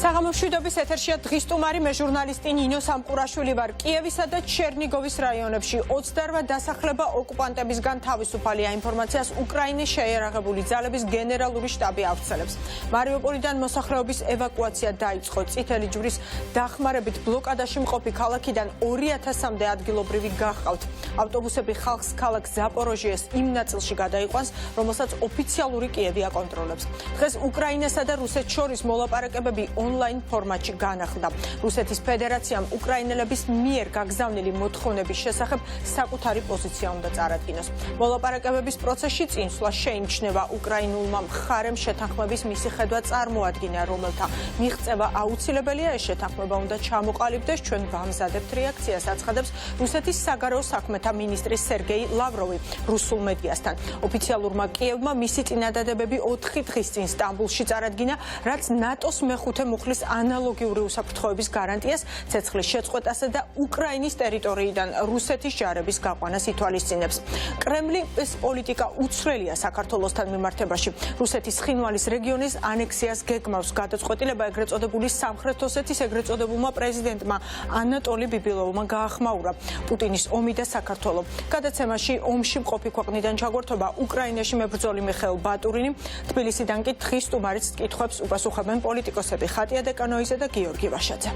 საღამოშვიდობის ეთერშია დღის სტუმარი მე ჟურნალისტი ნინო სამყურაშვილი ვარ. კიევისა და ჩერნიგოვის რაიონებში 28 დასახლება ოკუპანტებისგან თავისუფალია. ინფორმაციას უკრაინის შეიარაღებული ძალების გენერალური შტაბი ავრცელებს. მარიუპოლიდან მოსახლეობის ევაკუაცია დაიწყო. წითელი ჯვრის დახმარებით ბლოკადაში მყოფი ქალაქიდან 2000-მდე ადგილობრივი გახავთ. ავტობუსები ხალხს ქალაქ ზაპოროჟიეს იმ ნაწილში გადაიყვანს, რომელსაც ოფიციალური კიევი აკონტროლებს. დღეს უკრაინასა და რუსეთს შორის მოლაპარაკებები ონლაინ ფორმატში განახლდა. რუსეთის ფედერაციამ უკრაინელების მიერ გაგზავნილი მოთხოვნების შესახებ საკუთარი პოზიცია უნდა წარადგინოს. მოლაპარაკებების პროცესში წინსვლა შეიმჩნევა. უკრაინულმა მხარემ შეთანხმების მისი ხედვა წარმოადგინა, რომელთა მიღწევა აუცილებელია. ეს შეთანხმება უნდა ჩამოყალიბდეს. ჩვენ ვამზადებთ რეაქციას, აცხადებს რუსეთის საგარეო საქმეთა მინისტრი სერგეი ლავროვი რუსულ მედიასთან. ოფიციალურმა კიევმა მისი წინადადებები 4 დღის წინ სტამბულში წარადგინა, რაც ნატოს მეხუთე მუხლის ანალოგიური უსაფრთხოების გარანტიას, ცეცხლის შეწყვეტასა და უკრაინის ტერიტორიიდან რუსეთის ჯარების გაყვანას ითვალისწინებს. კრემლის პოლიტიკა უცვლელია საქართველოსთან მიმართებაში. რუსეთის ცხინვალის რეგიონის ანექსიას გეგმავს. გადაწყვეტილება ეგრეთ წოდებული სამხრეთ ოსეთის ეგრეთ წოდებულმა პრეზიდენტმა ანატოლი ბიბილოვმა გაახმაურა. პუტინის ომი და საქართველო. გადაცემაში ომში მყოფი ქვეყნიდან ჩაგვერთობა უკრაინაში მებრძოლი მიხეილ ბატურინი. თბილისიდან კი დღის სტუმარიც კითხვებს უპასუხებენ პოლიტიკოსები ხატია დეკანოიძე და გიორგი ვაშაძე.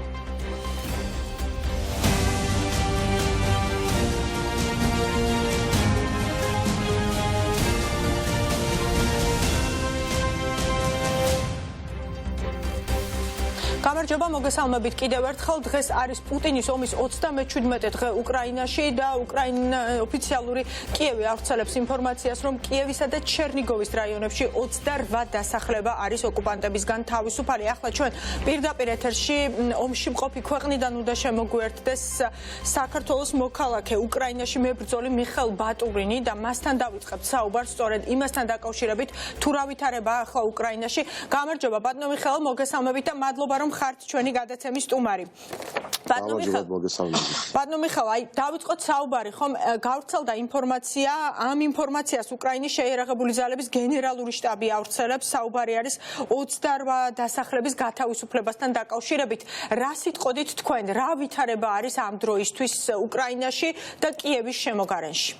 გამარჯობა, მოგესალმებით კიდევ ერთხელ. დღეს არის პუტინის ომის 37 დღე უკრაინაში და ოფიციალური კიევი ავრცელებს ინფორმაციას, რომ კიევისა და ჩერნიგოვის რაიონებში 28 დასახლება არის ოკუპანტებისგან თავისუფალი. ახლა ჩვენ პირდაპირ ეთერში ომში მყოფი ქვეყნიდან უნდა შემოგვიერთდეს საქართველოს მოქალაქე უკრაინაში მებრძოლი მიხეილ ბატურინი და მასთან დავიწყებთ საუბარს სწორედ იმასთან დაკავშირებით, თუ რა ვითარებაა ახლა უკრაინაში. გამარჯობა, ბატონო მიხეილ, მოგესალმებით და მადლობა რომ ხართ ჩვენი გადაცემის სტუმარი. ბატონო მიხეილ, აი დავიწყოთ საუბარი, ხომ გავრცელდა ინფორმაცია, ამ ინფორმაციას უკრაინის შეიარაღებული ძალების გენერალური შტაბი ავრცელებს. საუბარი არის 28 დასახლების გათავისუფლებასთან დაკავშირებით. რა სიტყოდით თქვენ, რა ვითარება არის ამ დროისთვის უკრაინაში და კიევის შემოგარენში?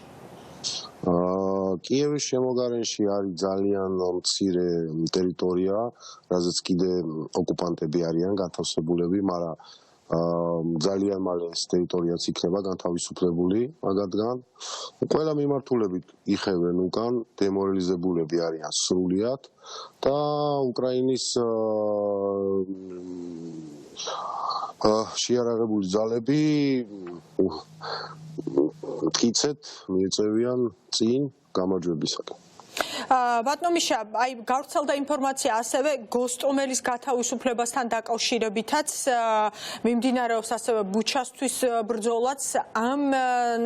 კიევის შემოგარენში არის ძალიან მცირე ტერიტორია, რაზეც კიდე ოკუპანტები არიან გათავისებულები, მაგრამ ძალიან მალე ეს ტერიტორიაც იქნება განთავისუფლებული მაგათგან. ყველა მიმართულებით იხევენ უკან, დემორალიზებულები არიან სრულიად და უკრაინის შეიარაღებული ძალები მტკიცედ მიეწევიან წინ გამარჯვებისაკენ. ბატონო მიშა, აი გავრცელდა ინფორმაცია ასევე გოსტომელის გათავისუფლებასთან დაკავშირებითაც მიმდინარეობს ასევე ბუჩასთვის ბრძოლაც. ამ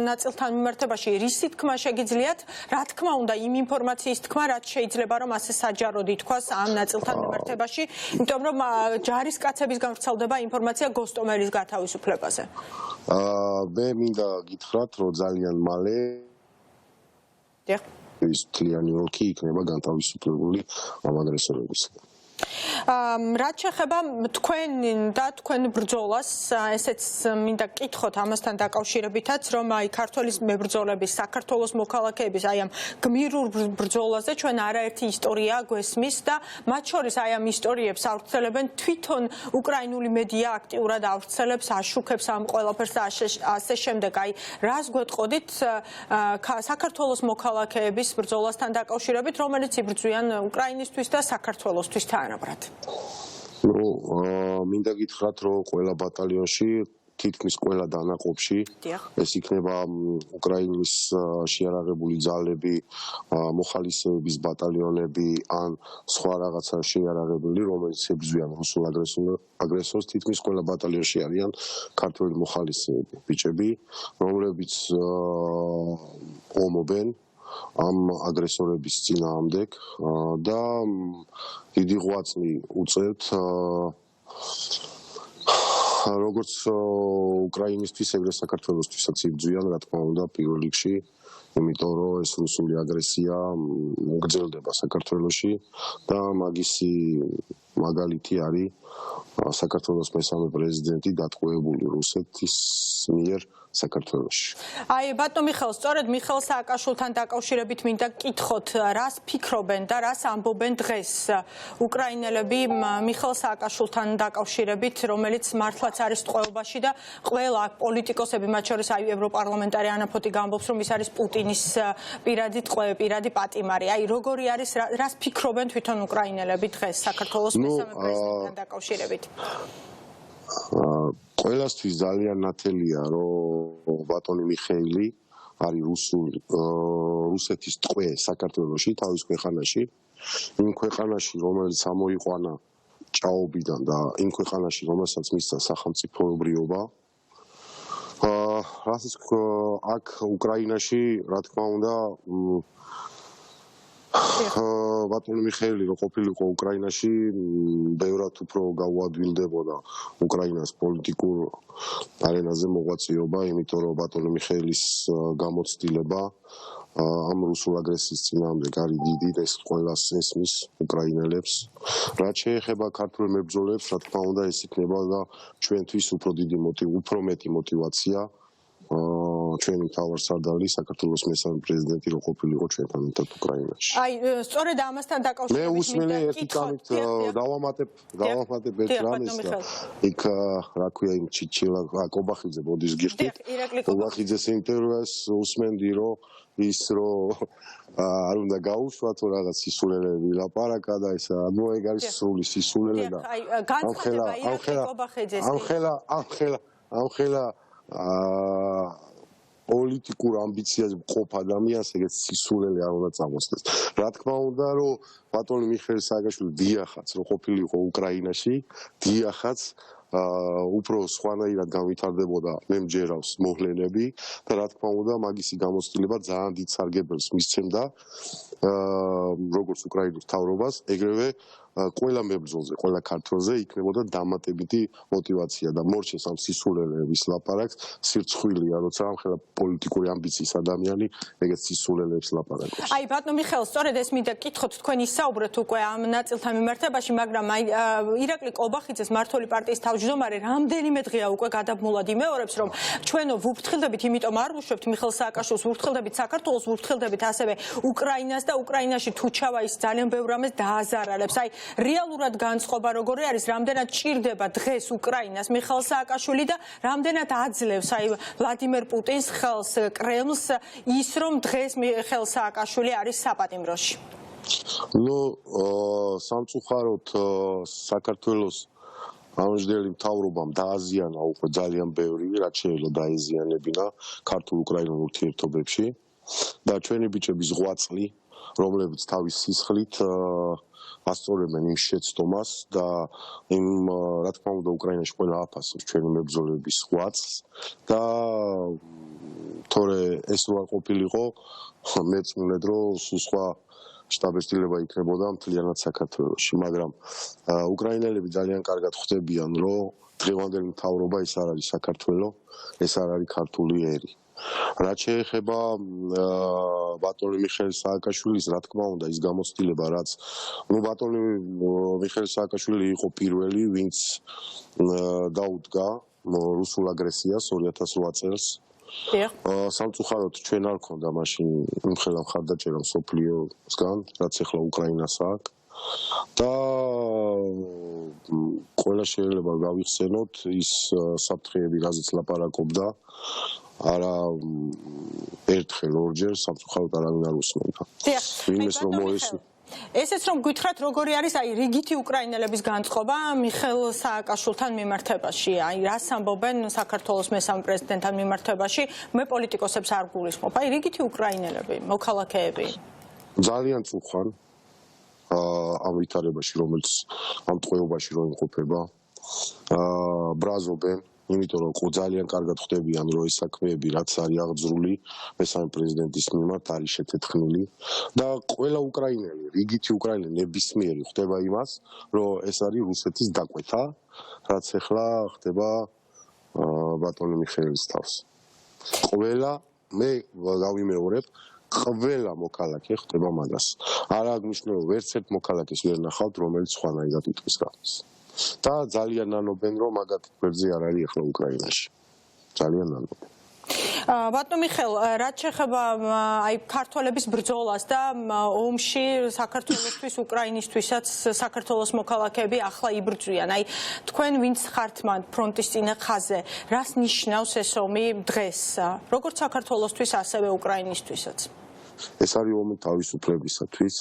ნაწილთან მიმართებაში რისი თქმა შეგიძლიათ? რა თქმა უნდა იმ ინფორმაციის თქმა, რაც შეიძლება რომ ასე საჯაროდ ითქვას ამ ნაწილთან მიმართებაში, იმიტომ რომ ჯარისკაცებისგან ვრცელდება ინფორმაცია გოსტომელის გათავისუფლებაზე. მე მინდა გითხრათ, რომ ძალიან მალე ის თლიანი ოლქი იქნება განთავისუფლებული ამ აგრესორებისგან. რაც შეეხება თქვენ ბრძოლას, ესეც მინდა გკითხოთ ამასთან დაკავშირებითაც, რომ აი ქართველის მებრძოლების, საქართველოს მოქალაქეების აი ამ გმირურ ბრძოლაზე ჩვენ არაერთი ისტორია გვესმის და მათ შორის აი ამ ისტორიებს ავრცელებენ თვითონ უკრაინული მედია აქტიურად ავრცელებს, აშუქებს ამ ყველაფერს და ასე შემდეგ. აი რას გვეტყოდით საქართველოს მოქალაქეების ბრძოლასთან დაკავშირებით, რომელიც იბრძვიან უკრაინისთვის და საქართველოსთვის თან? მინდა გითხრათ, რომ ყველა ბატალიონში, თითქმის ყველა დანაყოფში ეს იქნება უკრაინის შეიარაღებული ძალები, მოხალისეების ბატალიონები ან სხვა რაღაცა შეიარაღებული, რომელიც ებრძვიან რუსულ აგრესორს. თითქმის ყველა ბატალიონში არიან ქართველი მოხალისეები, ბიჭები, რომლებიც ომობენ ამ აგრესორების წინააღმდეგ და დიდი ღვაწლი უწევთ როგორც უკრაინისთვის, ეგრე საქართველოსთვისაც იბრძვიან, რა თქმა უნდა, პირველ რიგში იმიტომ რომ ეს რუსული აგრესია გრძელდება საქართველოში და მაგისი მაგალითი არის საქართველოს მესამე პრეზიდენტი დატყვევებული რუსეთის მიერ საქართველოში. Აი ბატონო მიხეილ, სწორედ მიხეილ სააკაშვილთან დაკავშირებით მინდა გკითხოთ, რას ფიქრობენ და რას ამბობენ დღეს უკრაინელები მიხეილ სააკაშვილთან დაკავშირებით, რომელიც მართლაც არის ტყვეობაში და ყველა პოლიტიკოსები, მათ შორის აი ევროპარლამენტარი ანა ფოტი გამბობს, რომ ის არის პუტინის პირადი ტყვე, პირადი პატიმარი. აი როგორი არის, რას ფიქრობენ თვითონ უკრაინელები დღეს საქართველოს მესამე პრეზიდენტთან დაკავშირებით? ყველასთვის ძალიან ნათელია, რომ ბატონი მიხეილი არის რუსეთის ტყვე საქართველოში, თავის ქვეყანაში, იმ ქვეყანაში, რომელიც ამოიყვანა ჭაობიდან და იმ ქვეყანაში, რომელსაც მისცა სახელმწიფოებრიობა. რასაც აქ უკრაინაში, რა თქმა უნდა, ბატონი მიხეილი რო ყოფილიყო უკრაინაში, ბევრად უფრო გაუადვილდებოდა უკრაინას პოლიტიკურ არენაზე მოღვაწეობა, იმიტომ რომ ბატონი მიხეილის გამოცდილება ამ რუსულ აგრესიის წინააღმდეგ არის დიდი და ეს ყველას ესმის უკრაინელებს. რაც შეეხება ქართულ მებრძოლებს, რა თქმა უნდა, ეს იქნება და ჩვენთვის უფრო მეტი мотиваცია ჩვენი მთავარსარდალი საქართველოს მესამე პრეზიდენტი რო ყოფილიყო ჩვენთან ერთად უკრაინაში. აი, სწორედ ამასთან დაკავშირებით მე უსმენი ერთი კამით დავამატებ ერთ რამეს და იქ რა ქვია იმ ჩიჩილა კობახიძე ბოდის გიხდით. კობახიძეს ინტერვიუს უსმენდი რომ ის რომ არ უნდა გაუშვათო რაღაც სისულელები ლაპარაკა და ეს ანუ ეგ არის სრული სისულელე და ამხელა პოლიტიკურ ამბიციაზე მყოფ ადამიანს ეგეც სისულელე არ უნდა წამოსდეს. რა თქმა უნდა, რომ ბატონი მიხეილ სააკაშვილი დიახაც რო ყოფილიყო უკრაინაში, დიახაც უფრო სხვანაირად განვითარდებოდა მე მჯერავს მოვლენები და რა თქმა უნდა, მაგისი გამოცდილება ძალიან დიდ სარგებელს მისცემდა როგორც უკრაინის მთავრობას, ეგრევე ყველა მებრძოლზე, ყველა ქართველზე იქნებოდა დამატებითი мотиваცია და მორჩეს ამ სისულელეების ლაპარაკს, სირცხვილია, როცა ამხელა პოლიტიკური ამბიციის ადამიანი ეგეთ სისულელეებს ლაპარაკობს. აი ბატონო მიხეილ, სწორედ ეს მინდა გკითხოთ, თქვენ ისაუბრეთ უკვე ამ ნაწილთან მიმართებაში, მაგრამ აი ირაკლი კობახიძეს მმართველი პარტიის თავმჯდომარე რამდენიმე დღეა უკვე გადაბმულად იმეორებს, რომ ჩვენო ვუფრთხილდებით, იმიტომ არ ვუშვებთ მიხეილ სააკაშვილს, ვუფრთხილდებით საქართველოს, ვუფრთხილდებით ასევე უკრაინას და უკრაინაში თუ ჩავა ის ძალიან ბევრ რამეს დააზარალებს. აი რეალურად განწყობა როგორი არის, რამდენად ჭირდება დღეს უკრაინას მიხეილ სააკაშვილი და რამდენად აძლევს აი ვლადიმერ პუტინს ხელს კრემლს ის რომ დღეს მიხეილ სააკაშვილი არის საპატიმროში. სამწუხაროდ საქართველოს ამჟდელი მთავრობამ დააზიანა უკვე ძალიან ბევრი, რაც შეიძლება დაეზიანებინა ქართულ-უკრაინულ ურთიერთობებში და ჩვენი ბიჭების ღვაწლი, რომლებიც თავის სისხლით ასწორებენ იმ შეცდომას და იმ რა თქმა უნდა უკრაინაში ყველა აფასებს ჩვენი მებრძოლების ღვაწლს და თორე ეს რო არ ყოფილიყო მეც მუნდ რომ სხვა შტაბ-ეტილება იქნებოდა მთლიანად საქართველოში, მაგრამ უკრაინელები ძალიან კარგად ხვდებიან, რომ დღევანდელი მთავრობა ეს არ არის საქართველო, ეს არ არის ქართული ერი. რაც შეეხება ბატონი მიხეილ სააკაშვილის, რა თქმა უნდა, ის გამოცდილება, რაც ბატონი მიხეილ სააკაშვილი იყო პირველი, ვინც დაუდგა რუსულ აგრესიას 2008 წელს. სამწუხაროდ ჩვენ არ გქონდა მაშინ იმხელა მხარდაჭერა მსოფლიოსგან, რაც ახლა უკრაინას აქვს. და ყველა შეიძლება გავიხსენოთ ის საფრთხეები, რაზეც ლაპარაკობდა არა ერთხელ ორჯერ სამწუხაროდ არავინ არ უსმენდა. იმის რომ მოესმო ესეც რომ გითხრათ როგორი არის აი რიგითი უკრაინელების განწყობა მიხეილ სააკაშვილთან მიმართებაში, აი რას ამბობენ საქართველოს მესამე პრეზიდენტთან მიმართებაში, მე პოლიტიკოსებს არ გულისხმობ, აი რიგითი უკრაინელები, მოქალაქეები. ძალიან წუხან ამ ვითარებაში, რომელიც ამ ტყვეობაში რომ იმყოფება, ბრაზობენ, იმიტომ რომ ძალიან კარგად ხვდებიან, რომ ეს საქმეები რაც არის აღძრული მესამე პრეზიდენტის მიმართ არის შეთეთხმილი და ყველა უკრაინელი, რიგითი უკრაინელი ნებისმიერი ხვდება იმას, რომ ეს არის რუსეთის დაკვეთა, რაც ახლა ხდება ბატონი მიხეილის თავს. ყველა მე გავიმეორებ ყველა მოქალაქე ხდება მაგას. არ აგნიშნულო ვერც ერთ მოქალაქეს ვერ ნახავთ, რომელიც სხვანაირად იტყვის რამეს. და ძალიან ნანობენ რომ მაგათ გვერდზე არ არის ახლა უკრაინაში. ძალიან ნანობენ. ბატონო მიხეილ, რაც შეეხება აი ქართველების ბრძოლას და ომში საქართველოსთვის, უკრაინისთვისაც საქართველოს მოქალაქეები ახლა იბრძვიან. აი თქვენ ვინც ხართ მან ფრონტის წინა ხაზზე, რას ნიშნავს ეს ომი დღეს, როგორც საქართველოსთვის, ასევე უკრაინისთვისაც? ეს არის ომი თავისუფლებისათვის.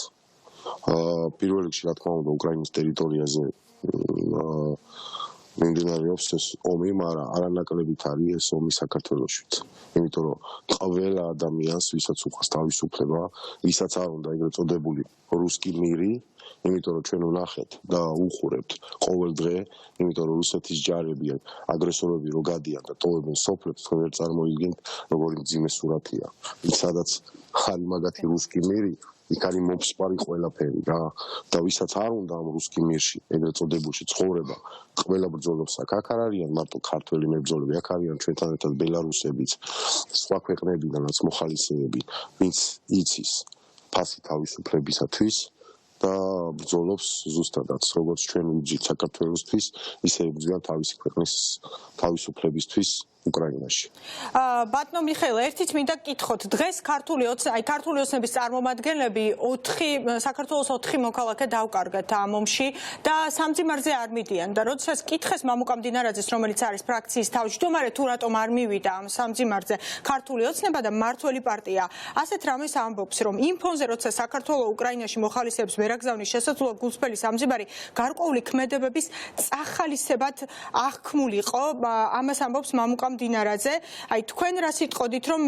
პირველ რიგში, რა თქმა უნდა, უკრაინის ტერიტორიაზე მიმდინარეობს ეს ომი, მაგრამ არანაკლებით არის ეს ომი საქართველოშიც. იმიტომ რომ ყველა ადამიანს, ვისაც უყვარს თავისუფლება, ვისაც არ უნდა ეგრეთ წოდებული რუსკი მირი, იმიტომ რომ ჩვენ ვნახეთ და უხურებთ ყოველ დღე, იმიტომ რომ რუსეთის ჯარები, აგრესორები რო გადიან და ტოვებენ სოფლებს, თქვენ ვერ წარმოიდგენთ, როგორი მძიმე სურათია. იქ სადაც არის მაგათი რუსკი მირი, იქ არის მომსპარი ყველაფერი რა და ვისაც არ უნდა ამ რუსკი მირში ეგრეთ წოდებულში ცხოვრება, ყველა ბრძოლობს აქ არ არიან მარტო ქართველი მებრძოლები, აქ არიან ჩვენთან ერთად ბელარუსებიც, სხვა ქვეყნებიდანაც მოხალისეები, ვინც იცის ფასი თავისუფლებისათვის და ბრძოლობს ზუსტადაც როგორც ჩვენ ვიძით საქართველოსთვის, ისე იბრძვიან თავისი ქვეყნის თავისუფლებისთვის უკრაინაში. ბატონო მიხეილ, ერთით მინდა გკითხოთ, დღეს ქართული ოცნების წარმომადგენლები საქართველოს 4 მოქალაქე დავკარგათ ამ ომში და სამძიმარზე არ მიდიან და როდესაც კითხეს მამუკა მდინარაძეს, რომელიც არის ფრაქციის თავმჯდომარე, თუ რატომ არ მივიდა ამ სამძიმარზე ქართული ოცნება და მმართველი პარტია, ასეთ რამეს ამბობს, რომ იმ ფონზე, როცა საქართველოს უკრაინაში მოხალისეებს ვერ აგზავნის შესაძლოა გულწრფელი სამძიმარი გარკვეული ქმედებების წახალისებად აღქმული იყო, ამას ამბობს მამუკა მდინარაძე. აი თქვენ რა სიტყოდით, რომ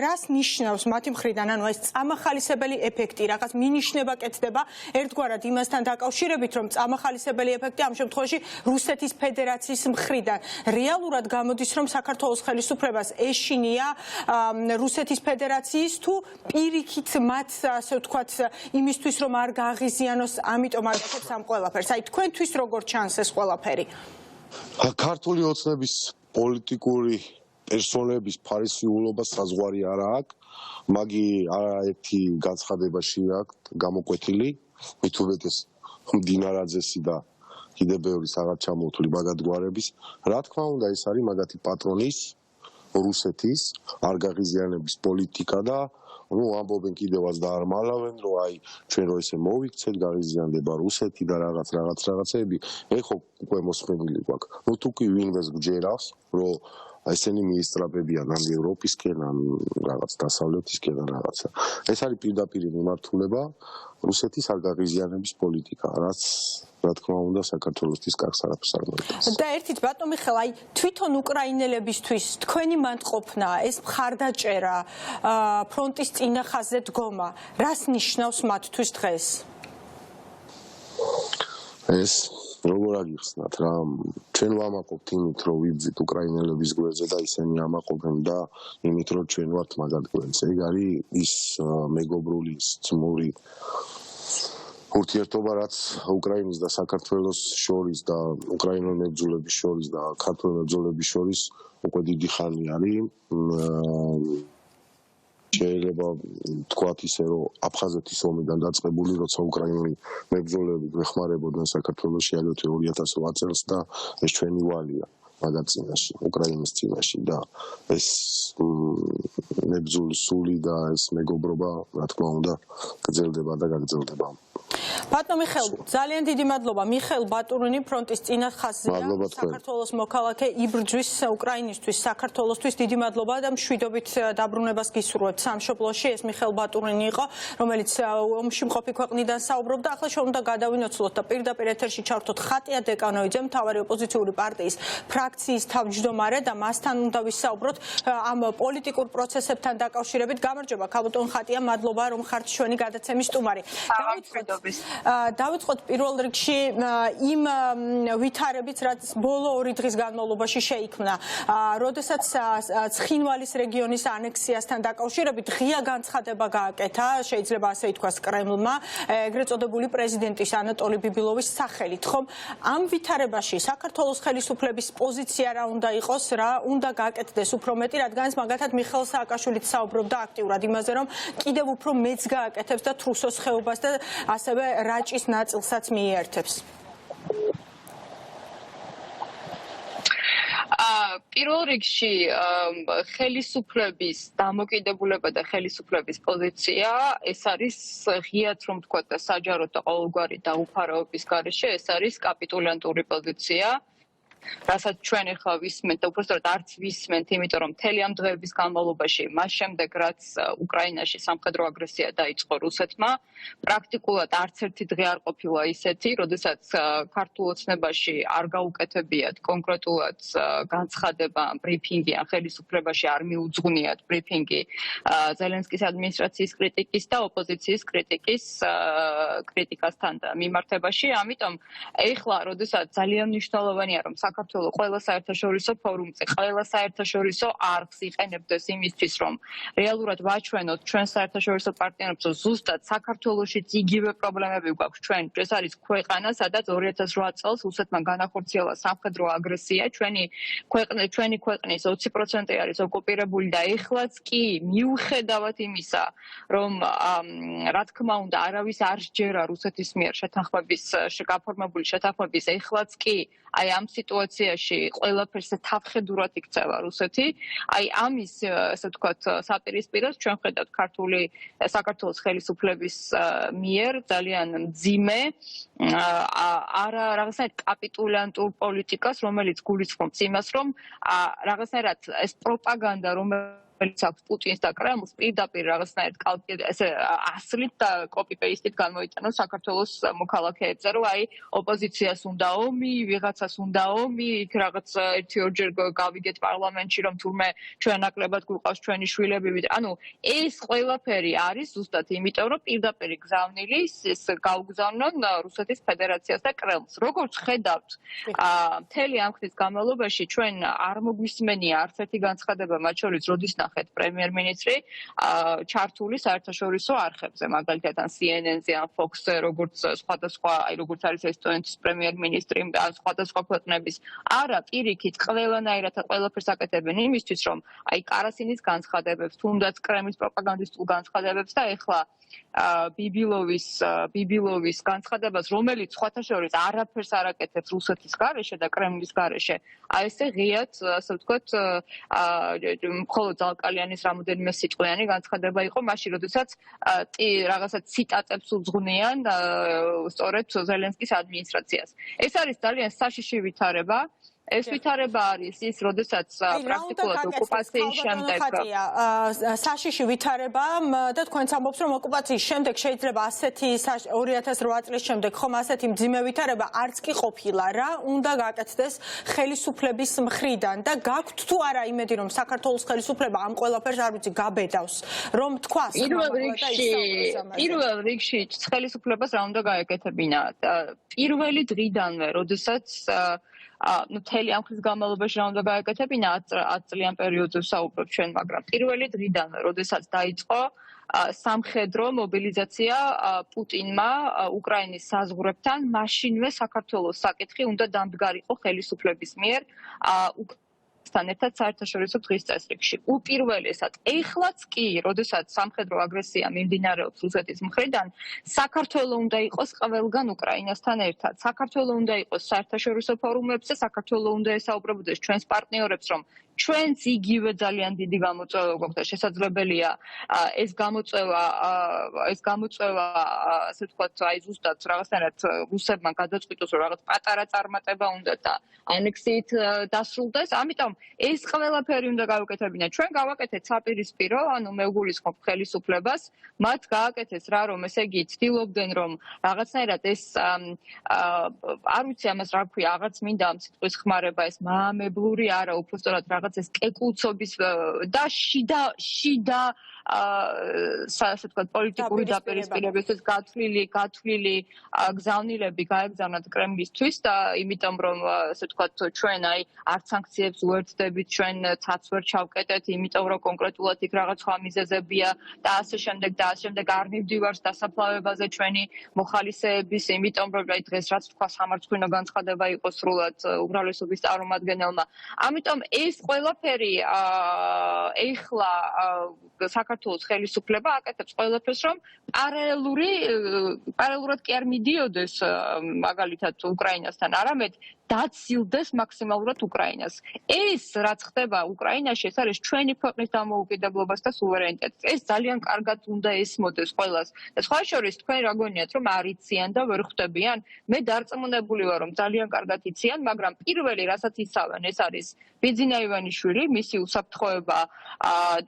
რას ნიშნავს მათი მხრიდან, ანუ ეს წამახალისებელი ეფექტი, რაღაც მინიშნება კეთდება ერთგვარად იმასთან დაკავშირებით, რომ წამახალისებელი ეფექტი ამ შემთხვევაში რუსეთის ფედერაციის მხრიდან რეალურად გამოდის, რომ საქართველოს ხელისუფლებას ეშინია რუსეთის ფედერაციის თუ პირიქით მათ, ასე ვთქვათ, იმისთვის რომ არ გააღიზიანოს, ამიტომ აკეთებს ამ ყველაფერს. აი თქვენთვის როგორ ჩანს ეს ყველაფერი? ქართული ოცნების პოლიტიკური პერსონების ფარისეულობა საზღვარი არ აქვს, მაგი არაერთი განცხადებაში აქვს გამოკვეთილი, მით უმეტეს მდინარაძესი და კიდევ ბევრი საღარ ჩამოთვლი მაგადგვარების. რა თქმა უნდა, ეს არის მაგათი პატრონის რუსეთის არ გაღიზიანების პოლიტიკა და ამბობენ კიდევაც და არ მალავენ, რომ აი ჩვენ რო ესე მოვიქცეთ, გაღიზიანდება რუსეთი და რაღაცეები, ეხო უკვე მოსმენილი გვაქვს. თუ კი ვინმეს გჯერავს, რომ ესენი მიისწრაფებიან ამ ევროპისკენ, ამ რაღაც დასავლეთისკენ და რაღაცა. ეს არის პირდაპირ მიმართულება რუსეთის არ გაღიზიანების პოლიტიკა, რაც რა თქმა უნდა საქართველოსთვის კარგს არაფერს არ მოიტანს. და ერთით ბატონო მიხეილ, აი თვითონ უკრაინელებისთვის თქვენი მანდყოფნა, ეს მხარდაჭერა, ფრონტის წინა ხაზზე დგომა, რას ნიშნავს მათთვის დღეს? ეს როგორ აგიხსნათ რა, ჩვენ ვამაყობთ იმით, რომ ვიბძით უკრაინელების გვერდზე და ისინი ამაყობენ და იმით, რომ ჩვენ ვართ მაგათ გვერდზე. ეგ არის ის მეგობრული ძმური ურთიერთობა, რაც უკრაინის და საქართველოს შორის და უკრაინელ მებრძოლების შორის და ქართველ მებრძოლების შორის უკვე დიდი ხანი არის. შეიძლება თქვათ ისე, რომ აფხაზეთის ომიდან დაწყებული, როცა უკრაინული მებრძოლები გვეხმარებოდნენ საქართველოში აგრეთვე 2008 წელს და ეს ჩვენი ვალია მაგათ წინაშე, უკრაინის წინაშე და ეს მებრძოლი სული და ეს მეგობრობა, რა თქმა უნდა, გრძელდება და გაგრძელდება. ბატონო მიხეილ, ძალიან დიდი მადლობა. მიხეილ ბატურინი ფრონტის წინა ხაზზეა, საქართველოს მოქალაქე, იბრძვის უკრაინისთვის, საქართველოსთვის. დიდი მადლობა და მშვიდობით დაბრუნებას გისურვებთ სამშობლოში. ეს მიხეილ ბატურინი იყო, რომელიც ომში მყოფი ქვეყნიდან საუბრობდა. ახლა შევ უნდა გადავინოცვლოთ და პირდაპირ ეთერში ჩავთოთ ხატია დეკანოიძე, მთავარი ოპოზიციური პარტიის ფრაქციის თავმჯდომარე და მასთან უნდა ვისაუბროთ ამ პოლიტიკურ პროცესებთან დაკავშირებით. გამარჯობა ქალბატონ ხატია, მადლობა რომ ხართ ჩვენი გადაცემის სტუმარი. დავიწყოთ პირველ რიგში იმ ვითარებით, რაც ბოლო 2 დღის განმავლობაში შეიქმნა. როდესაც ცხინვალის რეგიონის ანექსიასთან დაკავშირებით ღია განცხადება გააკეთა, შეიძლება ასე ითქვას კრემლმა, ეგრეთ წოდებული პრეზიდენტის ანატოლი ბიბილოვის სახელით, ხომ? ამ ვითარებაში საქართველოს ხელისუფლების პოზიცია რა უნდა იყოს, რა უნდა გააკეთდეს უფრო მეტი, რადგანაც მაგათად მიხეილ სააკაშვილიც საუბრობდა აქტიურად იმაზე, რომ კიდევ უფრო მეც გააკეთებს და თრუსოს ხეობას და ასევე რაჭის ნაწილსაც მიერთებს? პირველ რიგში ხელისუფლების დამოკიდებულება და ხელისუფლების პოზიცია ეს არის ღიად რომ ვთქვათ და საჯაროდ და ყოველგვარი დაუფარავების გარეშე ეს არის კაპიტულიანტური პოზიცია რასაც ჩვენ ახლა ვისმენთ და უბრალოდ არც ვისმენთ, იმიტომ რომ მთელი ამ დღეების განმავლობაში, მას შემდეგ რაც უკრაინაში სამხედრო აგრესია დაიწყო რუსეთმა, პრაქტიკულად არც ერთი დღე არ ყოფილა ისეთი, როდესაც ქართულ ოცნებაში არ გაუკეთებიათ კონკრეტულად განცხადება, ბრიფინგი ან ხელისუფლებაში არ მიუძღვნიათ ბრიფინგი ზელენსკის ადმინისტრაციის კრიტიკის და ოპოზიციის კრიტიკასთან მიმართებაში, ამიტომ ეხლა, როდესაც ძალიან მნიშვნელოვანია, რომ საქართველოს ყველა საერთაშორისო ფორუმზე, ყველა საერთაშორისო არხს იყენებდეს იმისთვის, რომ რეალურად ვაჩვენოთ ჩვენ საერთაშორისო პარტნიორებს, რომ ზუსტად საქართველოშიც იგივე პრობლემები გვაქვს ჩვენ. ეს არის ქვეყანა, სადაც 2008 წელს რუსეთმა განახორციელა სამხედრო აგრესია, ჩვენი ქვეყნის 20% არის ოკუპირებული და ეხლაც კი მიუხედავად იმისა, რომ რა თქმა უნდა არავის არ სჯერა რუსეთის მიერ გაფორმებული შეთანხმების, ეხლაც კი აი ამ სიტუაციაში ყველაფერს თავხედურად იქცევა რუსეთი. აი ამის ასე ვთქვათ საპირისპიროს ჩვენ ხედავთ საქართველოს ხელისუფლების მიერ ძალიან მძიმე არა რაღაცნაირად კაპიტულიანტურ პოლიტიკას, რომელიც გულისხმობს იმას, რომ რაღაცნაირად ეს პროპაგანდა, რომელიც აქვს პუტინს და კრემლს, პირდაპირ რაღაცნაირად ასლით და კოპი-პეისტით გამოიტანოს საქართველოს მოქალაქეებზე, რომ აი ოპოზიციას უნდა ომი, ვიღაცას უნდა ომი, იქ რაღაც ერთი-ორჯერ გავიგეთ პარლამენტში, რომ თურმე ჩვენ ნაკლებად გვიყავს ჩვენი შვილები. ანუ ეს ყველაფერი არის ზუსტად იმიტომ, რომ პირდაპირ გზავნილი ეს გაუგზავნონ რუსეთის ფედერაციას და კრემლს. როგორც ხედავთ, მთელი ამ ხნის განმავლობაში ჩვენ არ მოგვისმენია არც ერთი განცხადება, მათ შორის როდის ნახეთ პრემიერ-მინისტრი ჩართული საერთაშორისო არხებზე, მაგალითად ან CNN-ზე, ან Fox-ზე, როგორც სხვადასხვა, როგორც არის ესტონეთის პრემიერ-მინისტრი, ან სხვადასხვა ქვეყნების. არა, პირიქით, ყველანაირად ყველაფერს აკეთებენ იმისთვის, რომ აი კარასინის განცხადებებს, თუნდაც კრემლის პროპაგანდისტულ განცხადებებს და ეხლა ბიბილოვის განცხადებას, რომელიც სხვათა შორის არაფერს არ აკეთებს რუსეთის გარეშე და კრემლის გარეშე, აი ესე ღიად, ასე ვთქვათ, მხოლოდ ზალკალიანის რამოდენიმე სიტყვიანი განცხადება იყო მაშინ, როდესაც რაღაცა ციტატებს უძღვნიან სწორედ ზელენსკის ადმინისტრაციას. ეს არის ძალიან საშიში ვითარება. ეს ვითარება არის ის, როდესაც პრაქტიკულად ოკუპაციის შემდეგ საშიში ვითარება და თქვენც ამბობთ, რომ ოკუპაციის შემდეგ შეიძლება ასეთი 2008 წლის შემდეგ ხომ ასეთი მძიმე ვითარება არც კი ყოფილა რა, უნდა გაკეთდეს ხელისუფლების მხრიდან და გაქვთ თუ არა იმედი, რომ საქართველოს ხელისუფლება ამ ყველაფერს არ ვიცი გაბედავს, რომ თქვას პირველ რიგში ხელისუფლებას რა უნდა გაეკეთებინა პირველი დღიდანვე, როდესაც მთელი ამ ხნის განმავლობაში რა უნდა გაეკეთებინა 10 წლიან პერიოდზე ვსაუბრობ ჩვენ, მაგრამ პირველი დღიდანვე, როდესაც დაიწყო სამხედრო მობილიზაცია პუტინმა უკრაინის საზღვრებთან, მაშინვე საქართველოს საკითხი უნდა დამდგარიყო ხელისუფლების მიერ თან ერთად საერთაშორისო დღის წესრიგში. უპირველესად, ეხლაც კი, როდესაც სამხედრო აგრესია მიმდინარეობს რუსეთის მხრიდან, საქართველოს უნდა იყოს ყველგან უკრაინასთან ერთად. საქართველოს უნდა იყოს საერთაშორისო ფორუმებზე, საქართველოს უნდა ესაუბრებოდეს ჩვენს პარტნიორებს, რომ ჩვენც იგივე ძალიან დიდი გამოწვევა გვაქვს და შესაძლებელია ეს გამოწვევა ასე ვთქვათ, აი ზუსტად რაღაცნაირად რუსებმა გადაწყვიტოს, რომ რაღაც პატარა წარმატება უნდა და ანექსიით დასრულდეს. ამიტომ ეს ყველაფერი უნდა გავაკეთებინა. ჩვენ გავაკეთეთ საპირისპირო, ანუ მე ვგულისხმობ ხელისუფლებას, მათ გააკეთეს რა, რომ ესე იგი ცდილობდნენ, რომ რაღაცნაირად ეს არ ვიცი ამას რა ქვია, აღარც მინდა ამ სიტყვის ხმარება, ეს მაამებლური არა, უბრალოდ რაღაც ეს კეკულწობის და შიდა ასე ვთქვათ, პოლიტიკური დაპირისპირებისთვის გათვლილი გზავნილები გაეგზავნათ კრემლისთვის და იმიტომ რომ ასე ვთქვათ, ჩვენ აი არც სანქციებს უერთდებით, ჩვენ ცაც ვერ ჩავკეტეთ, იმიტომ რომ კონკრეტულად იქ რაღაც სხვა მიზეზებია და ასე შემდეგ არ მივდივართ დასაფლავებაზე ჩვენი მოხალისეების, იმიტომ რომ აი დღეს რაც თქვა სამარცხვინო განცხადება იყო სრულად უმრავლესობის წარმომადგენელმა. ამიტომ ეს ყველაფერი ეხლა საქართველოს ხელისუფლება აკეთებს ყველაფერს, რომ პარალელურად კი არ მიდიოდეს მაგალითად უკრაინასთან, არამედ დაცილდეს მაქსიმალურად უკრაინას. ეს რაც ხდება უკრაინაში, ეს არის ჩვენი ქვეყნის დამოუკიდებლობას და სუვერენიტეტს. ეს ძალიან კარგად უნდა ესმოდეს ყველას. და სხვა შორის თქვენ რა გონიათ, რომ არ იციან და ვერ ხვდებიან? მე დარწმუნებული ვარ, რომ ძალიან კარგად იციან, მაგრამ პირველი რასაც იცავენ, ეს არის ბიძინა ივანიშვილი, მისი უსაფრთხოება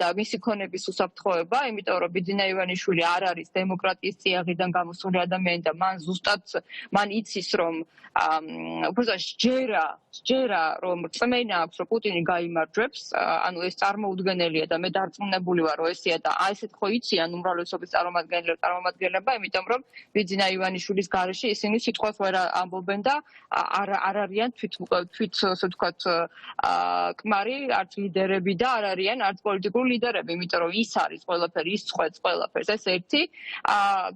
და მისი ქონების უსაფრთხოება, იმიტომ რომ ბიძინა ივანიშვილი არ არის დემოკრატიის წიაღიდან გამოსული ადამიანი და მან ზუსტად მან იცის, რომ უბრალოდ სჯერა რომ წმენა აქვს რომ პუტინი გაიმარჯვებს, ანუ ეს წარმოუდგენელია და მე დარწმუნებული ვარ რომ ესეა და ესეთ ხო იციან უმრავლესობის წარმომადგენლება, იმიტომ რომ ბიძინა ივანიშვილის გარეშე ისინი სიტყვას ვერ ამბობენ და არ არიან თვით ასე ვთქვათ კმარი, არც ლიდერები და არ არიან არც პოლიტიკური ლიდერები, იმიტომ რომ ის არის ყველაფერი, ის წყვეტს ყველაფერს. ეს ერთი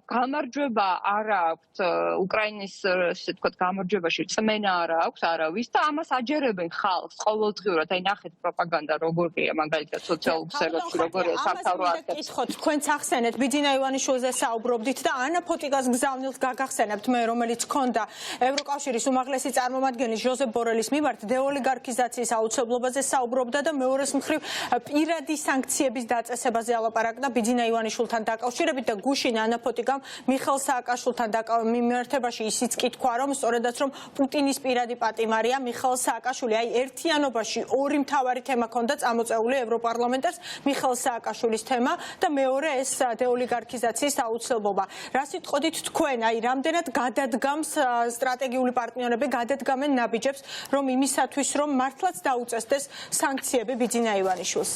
გამარჯვება არ აქვს უკრაინის ასე ვთქვათ გამარჯვებაში წმენა არ აქვს არავის და ამას აჯერებენ ხალხს ყოველდღიურად. აი ნახეთ პროპაგანდა როგორია, მაგალითად სოციალურ ქსელებში როგორია სამთავრო აკეთებს. კითხოთ, თქვენც ახსენეთ ბიძინა ივანიშვილზე საუბრობდით და ანა ფოტიკას გზავნილს გაგახსენებთ მე, რომელიც ჰქონდა ევროკავშირის უმაღლესი წარმომადგენლის ჟოზეფ ბორელის მიმართ დეოლიგარქიზაციის აუცილებლობაზე საუბრობდა და მეორეს მხრივ პირადი სანქციების დაწესებაზე ალაპარაკდა ბიძინა ივანიშვილთან დაკავშირებით და გუშინ ანა ფოტიკამ მიხეილ სააკაშვილთან მიმართებაში ისიც კი თქვა, რომ სწორედაც რომ პუტინის პირადი პატიმარია მიხეილ სააკაშვილი. აი ერთიანობაში ორი მთავარი თემა ჰქონდა წამოწეული ევროპარლამენტარს, მიხეილ სააკაშვილის თემა და მეორე ეს დეოლიგარქიზაციის აუცილებლობა. რა სიტყოდით თქვენ, აი რამდენად გადადგამს სტრატეგიული პარტნიორები, გადადგამენ ნაბიჯებს, რომ იმისათვის რომ მართლაც დაუწესდეს სანქციები ბიძინა ივანიშვილს?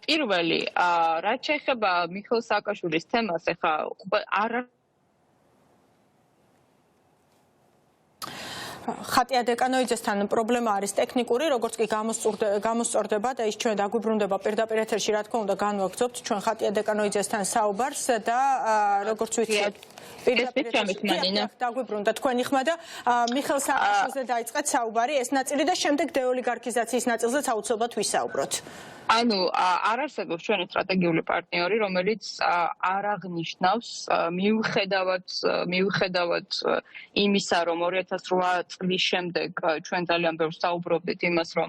პირველი, რაც შეეხება მიხეილ სააკაშვილის თემას, ეხა არ ხატია დეკანოიძესთან პრობლემა არის ტექნიკური, როგორც კი გამოსწორდება და ის ჩვენ დაგვიბრუნდება პირდაპირ ეთერში, რა თქმა უნდა, განვაგრძობთ ჩვენ ხატია დეკანოიძესთან საუბარს და როგორც ვიცით დაგვიბრუნდა თქვენი ხმა და მიხეილ სააკაშვილზე დაიწყეთ საუბარი ეს ნაწილი და შემდეგ დეოლიგარქიზაციის ნაწილზეც აუცილებლად ვისაუბროთ. ანუ არ არსებობს ჩვენი სტრატეგიული პარტნიორი, რომელიც არ აღნიშნავს მიუხედავად იმისა, რომ 2008 წლის შემდეგ ჩვენ ძალიან ბევრს საუბრობდით იმას, რომ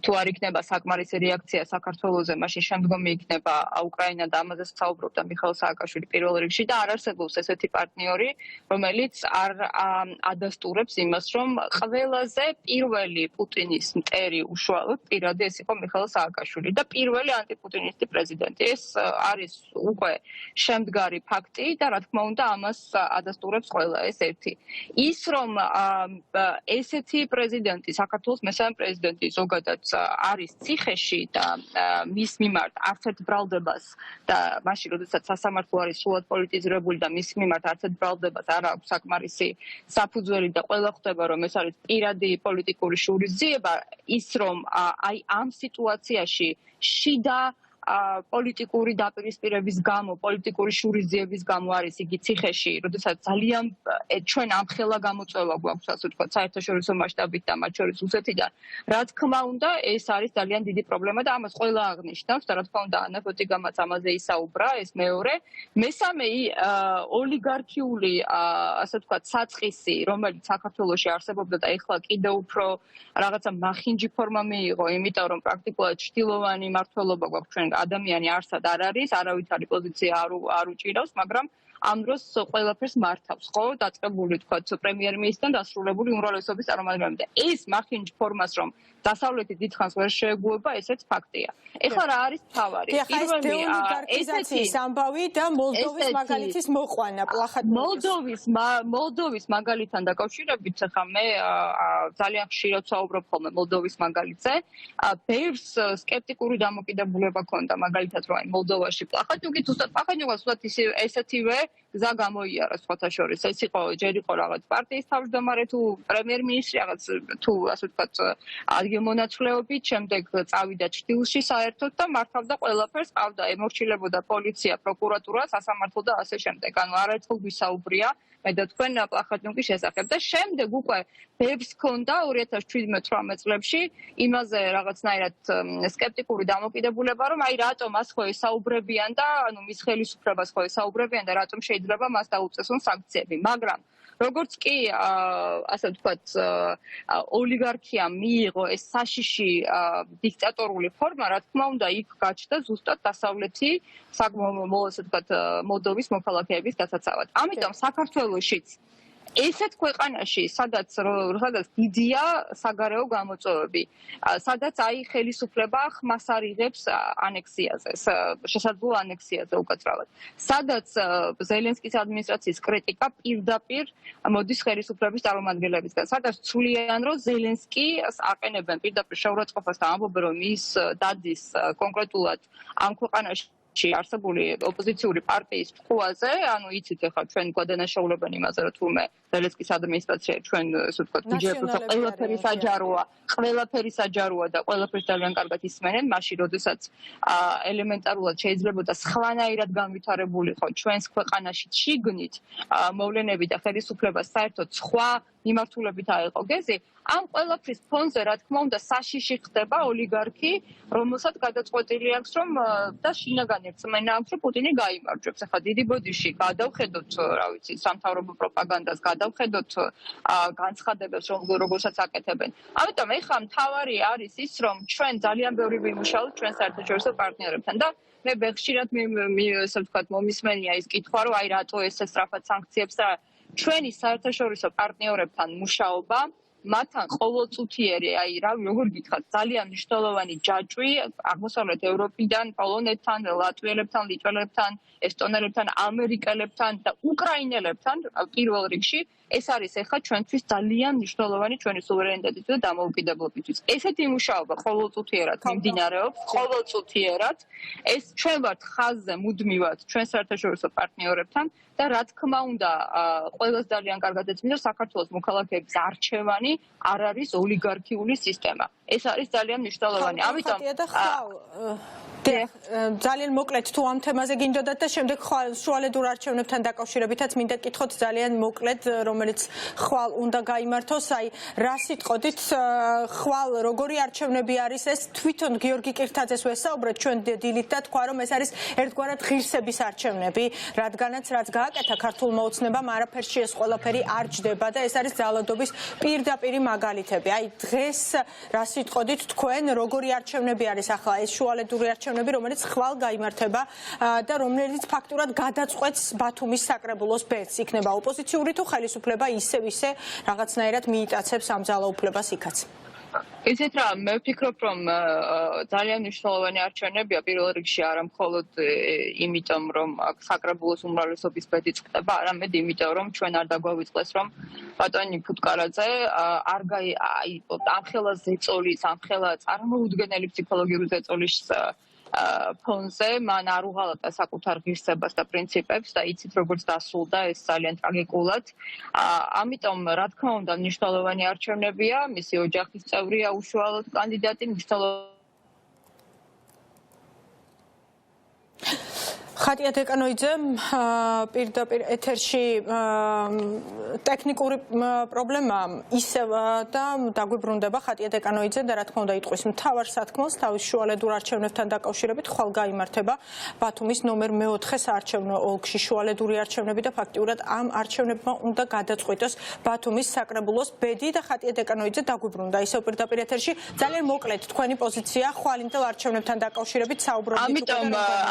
თუ არ იქნება საკმარისი რეაქცია საქართველოზე, მაშინ შემდგომი იქნება უკრაინა და ამაზე საუბრობდა მიხეილ სააკაშვილი პირველ რიგში და არ არსებობს ესეთი პარტნიორი, რომელიც არ ადასტურებს იმას, რომ ყველაზე პირველი პუტინის მტერი უშუალოდ პირადი ეს იყო მიხეილ სააკაშვილი და პირველი ანტიპუტინისტი პრეზიდენტი. ეს არის უკვე შემდგარი ფაქტი და რა თქმა უნდა ამას ადასტურებს ყველა. ეს ერთი. ის რომ ესეთი პრეზიდენტი, საქართველოს მესამე პრეზიდენტი ზოგადად არის ციხეში და მის მიმართ არც ერთ ბრალდებას და მაშინ როდესაც სასამართლო არის სულად პოლიტიზირებული და მის მიმართ არც ერთ ბრალდებას არ აქვს საკმარისი საფუძველი და ყველა ხვდება რომ ეს არის პირადი პოლიტიკური შურისძიება, ის რომ აი ამ სიტუაციაში შიდა პოლიტიკური დაპირისპირების გამო, პოლიტიკური შურისძიების გამო არის იგი ციხეში, როდესაც ძალიან ჩვენ ამხელა გამოწვევა გვაქვს, ასე ვთქვათ, საერთაშორისო მასშტაბით და მათ შორის რუსეთიდან. რა თქმა უნდა, ეს არის ძალიან დიდი პრობლემა და ამას ყველა აღნიშნავს და რა თქმა უნდა, ანა ფოტიკამაც ამაზე ისაუბრა, ეს მეორე. მესამე ოლიგარქიული, ასე ვთქვათ, საწყისი, რომელიც საქართველოში არსებობდა და ეხლა კიდევ უფრო რაღაცა მახინჯი ფორმა მიიღო, იმიტომ რომ პრაქტიკულად ჩtildeოვანი მმართველობა გვაქვს ჩვენ ადამიანი არსად არ არის, არავითარი პოზიცია არ უჭირავს, მაგრამ ამ დროს ყველაფერს მართავს, ხო, დაწყებული თქვათ პრემიერ-მინისტრთან დასრულებული უმრავლესობის წარმომადგენლები. ეს მახინჯ ფორმას რომ დასავლეთი დიდხანს ვერ შეეგუება, ესეც ფაქტია. ეხლა რა არის თავარი? პირველი ესეთი ამბავი და მოლდოვის მაგალითის მოყვანა პლახატ მოლდოვის მაგალითთან დაკავშირებით, ხა მე ძალიან ხშირად საუბრობ ხოლმე მოლდოვის მაგალითზე. ბევრს სკეპტიკური დამოკიდებულება ქონდა მაგალითად რომ აი მოლდოვაში პლახატნიუკი ზუსტად პლახატნიუკას ზუსტად ესეთივე გზა გამოიარა სხვათა შორის. ეს იყო ჯერ იყო რაღაც პარტიის თავმჯდომარე თუ პრემიერ-მინისტრი რაღაც თუ ასე ვთქვათ მონაცვლეობით, შემდეგ წავიდა ჩრდილში საერთოდ და მართავდა ყველაფერს, ყავდა ემორჩილებოდა პოლიცია, პროკურატურა, სასამართლო და ასე შემდეგ. ანუ არაერთხელ გვისაუბრია მე და თქვენ პლახატნიუკის შესახებ და შემდეგ უკვე ბევრს ჰქონდა 2017-18 წლებში იმაზე რაღაცნაირად სკეპტიკური დამოკიდებულება, რომ აი აი რატომ მას ხო ესაუბრებიან და ანუ მის ხელისუფლებას ხო ესაუბრებიან და რატომ შეიძლება მას დაუწესონ სანქციები, მაგრამ როგორც კი ასე ვთქვათ ოლიგარქიამ მიიღო ეს საშიში დიქტატორული ფორმა, რა თქმა უნდა, იქ გაჩნდა ზუსტად დასავლეთი ასე ვთქვათ მოლდოვის მოქალაქეების დასაცავად. ამიტომ საქართველოშიც ესეთ ქვეყანაში, სადაც დიდია საგარეო გამოწვევები, სადაც აი ხელისუფლება ხმას არიღებს ანექსიაზე, შესაძლო ანექსიაზე უკაცრავად. სადაც ზელენსკის ადმინისტრაციის კრიტიკა პირდაპირ მოდის ხელისუფლების წარმომადგენლებისგან, სადაც ცვლიან, რომ ზელენსკის აყენებენ პირდაპირ შეურაცხყოფას და ამბობენ, რომ ის დადის კონკრეტულად ამ ქვეყანაში არსებული ოპოზიციური პარტიის ტყუაზე, ანუ იცით ახლა ჩვენ გვადანაშაულებენ იმაზე, რომ თურმე ზელენსკის ადმინისტრაცია ჩვენ ასე ვთქვათ გიჟებთ, ყველაფერი საჯაროა და ყველაფერს ძალიან კარგად ისმენენ, მაშინ როდესაც ელემენტარულად შეიძლებოდა სხვანაირად განვითარებულიყო ჩვენს ქვეყანაში შიგნით მოვლენები და ხელისუფლება საერთოდ სხვა მიმართულებით აიყო გეზი, ამ ყველაფრის ფონზე, რა თქმა უნდა, საშიში ხდება ოლიგარქი, რომელსაც გადაწყვეტილი აქვს, რომ და შინაგან ერთმენა აქვს, რომ პუტინი გაიმარჯვებს. ახლა დიდი ბოდიში გადავხედოთ, რა ვიცი, სამთავრობო პროპაგანდას, გადავხედოთ განცხადებებს, რომელსაც აკეთებენ. ამიტომ ეხლა მთავარი არის ის, რომ ჩვენ ძალიან ბევრი ვიმუშაოთ ჩვენ საერთაშორისო პარტნიორებთან და მე ხშირად ასე ვთქვათ მომისმენია ის კითხვა, რომ აი რატო ესე სწრაფად სანქციებს და ჩვენი საერთაშორისო პარტნიორებთან მუშაობა მათთან ყოველწუთიერი, აი როგორ გითხრათ, ძალიან მნიშვნელოვანი ჯაჭვი აღმოსავლეთ ევროპიდან, პოლონეთთან, ლატვიელებთან, ლიტველებთან, ესტონელებთან, ამერიკელებთან და უკრაინელებთან პირველ რიგში ეს არის ახლა ჩვენთვის ძალიან მნიშვნელოვანი ჩვენი სუვერენიტეტის და დამოუკიდებლობისთვის. ესეთი მუშაობა ყოველწუთიერად მიმდინარეობს, ყოველწუთიერად. ეს ჩვენ ვართ ხაზზე მუდმივად ჩვენ საერთაშორისო პარტნიორებთან და რა თქმა უნდა, ყველას ძალიან კარგად ეცნობს, რომ საქართველოს მოქალაქეების არჩევანი არ არის ოლიგარქიული სისტემა. ეს არის ძალიან მნიშვნელოვანი. ამიტომ ძალიან მოკლედ თუ ამ თემაზე გინდოდათ და შემდეგ შუალედურ არჩევნებთან დაკავშირებითაც მინდა გკითხოთ ძალიან მოკლედ, რომელიც ხვალ უნდა გაიმართოს, აი რა სიტყოდით ხვალ როგორი არჩევნები არის ეს, თვითონ გიორგი კირთაძეს ვესაუბრეთ ჩვენ დილით და თქვა, რომ ეს არის ერთგვარად ღირსების არჩევნები, რადგანაც რაც გააკეთა ქართულმა ოცნებამ არაფერში ეს ყველაფერი არ ჯდება და ეს არის ძალადობის პირდაპირი მაგალითები. აი დღეს რა სიტყოდით თქვენ როგორი არჩევნები არის ახლა ეს შუალედური არჩევნები, რომელიც ხვალ გაიმართება და რომელიც ფაქტურად გადაწყვეტს ბათუმის საკრებულოს ბედს, იქნება ოპოზიციური თუ ხელისუფლება ისე რაღაცნაირად მიიტაცებს ამ ძალაუფლებას იქაც. იცით რა, მე ვფიქრობ, რომ ძალიან მნიშვნელოვანი არჩევნებია პირველ რიგში არა მხოლოდ იმიტომ, რომ საკრებულოს უმრავლესობის ბედი წყდება, არამედ იმიტომ, რომ ჩვენ არ დაგვავიწყდეს, რომ ბატონი ფუტკარაძე ამხელა ზეწოლის, ამხელა წარმოუდგენელი ფსიქოლოგიური ზეწოლის ფონზე მან არ უღალატა საკუთარ ღირსებას და პრინციპებს და იცით როგორც დასრულდა ეს ძალიან ტრაგიკულად. ამიტომ რა თქმა უნდა მნიშვნელოვანი არჩევნებია, მისი ოჯახის წევრია უშუალოდ კანდიდატი, ხატია დეკანოიძე პირდაპირ ეთერში ტექნიკური პრობლემა ისევ და დაგვიბრუნდება ხატია დეკანოიძე და რა თქმა უნდა იტყვის მთავარ სათქმელს თავის შუალედურ არჩევნებთან დაკავშირებით ხვალ გაიმართება ბათუმის ნომერ 4 საარჩევნო ოლქში შუალედური არჩევნები და ფაქტიურად ამ არჩევნებმა უნდა გადაწყვიტოს ბათუმის საკრებულოს ბედი და ხატია დეკანოიძე დაგვიბრუნდა ისევ პირდაპირ ეთერში ძალიან მოკლედ თქვენი პოზიცია ხვალინდელ არჩევნებთან დაკავშირებით საუბრობთ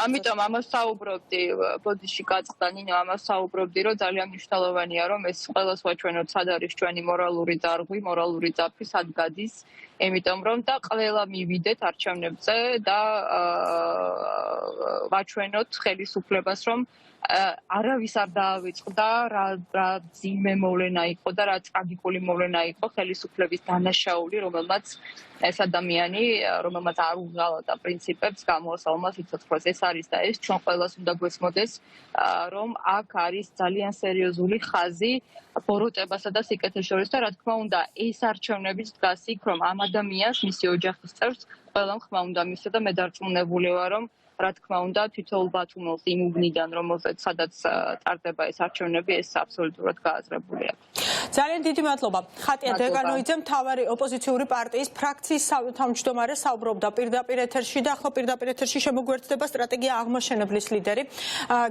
ამიტომ ამას საუბრობდი ბოდიში გაწყდა ნინო ამას საუბრობდი რომ ძალიან მნიშვნელოვანია რომ ეს ყველას ვაჩვენოთ სად არის ჩვენი მორალური დარღვი მორალური ძაფი სად გადის იმიტომ რომ და ყველა მივიდეთ არჩევნებზე და ვაჩვენოთ ხელისუფლებას რომ არავის არ დაავიწყდა რა ძიმე მოვლენა იყო და რა ტრაგიკული მოვლენა იყო ხელისუფლების დანაშაული რომელმაც ეს ადამიანი რომელმაც არ უღალატა პრინციპებს გამოასალმა სიცოცხლეს ეს არის და ეს ჩვენ ყველას უნდა გვესმოდეს რომ აქ არის ძალიან სერიოზული ხაზი ბოროტებასა და სიკეთეს შორის და რა თქმა უნდა ეს არჩევნებიც დგას იქ რომ ამ ადამიანს მისი ოჯახის წევრს ყველამ ხმა უნდა მისცა და მე დარწმუნებული ვარ რომ რა თქმა უნდა, თითოეულ ბათუმელს იმ უბნიდან, სადაც ტარდება ეს არჩევნები, ეს აბსოლუტურად გააზრებული აქვს. ძალიან დიდი მადლობა. ხატია დეკანოიძე, მთავარი ოპოზიციური პარტიის ფრაქციის თავმჯდომარე საუბრობდა პირდაპირ ეთერში და ახლა პირდაპირ ეთერში შემოგვერთდება სტრატეგია აღმაშენებლის ლიდერი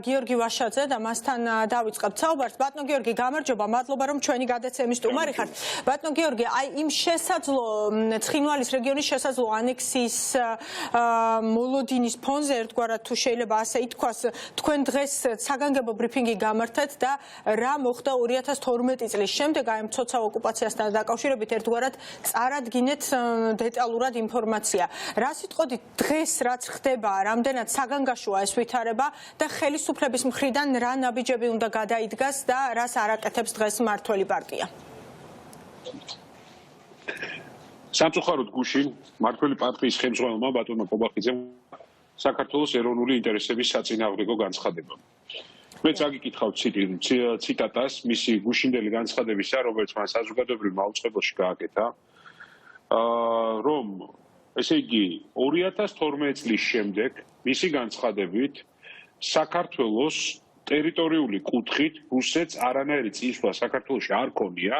გიორგი ვაშაძე და მასთან დავიწყებთ საუბარს. ბატონო გიორგი, გამარჯობა, მადლობა რომ ჩვენი გადაცემის სტუმარი ხართ. ბატონო გიორგი, აი იმ შესაძლო ცხინვალის რეგიონის შესაძლო ანექსიის მოლოდინის ფონზე ერთგვარად თუ შეიძლება ასე ითქვას, თქვენ დღეს საგანგებო ბრიფინგი გამართეთ და რა მოხდა 2012 წლის შემდეგ აი მცოცავ ოკუპაციასთან დაკავშირებით ერთგვარად წარადგინეთ დეტალურად ინფორმაცია. რა სიტყვით დღეს რაც ხდება, რამდენად საგანგაშოა ეს ვითარება და ხელისუფლების მხრიდან რა ნაბიჯები უნდა გადაიდგას და რას არაკეთებს დღეს მმართველი პარტია? სამწუხაროდ გუშინ მმართველი პარტიის ხელმძღვანელმა ბატონმა კობახიძემ საქართველოს ეროვნული ინტერესების საწინააღმდეგო განცხადება. მე წაგიკითხავთ ციტატას მისი გუშინდელი განცხადებისა, რომელიც მან საზოგადოებრივ მაუწყებელში გააკეთა, რომ ესე იგი 2012 წლის შემდეგ მისი განცხადებით საქართველოს ტერიტორიული კუთხით რუსეთს არანაირი წინსვლა საქართველოში არ ქონია,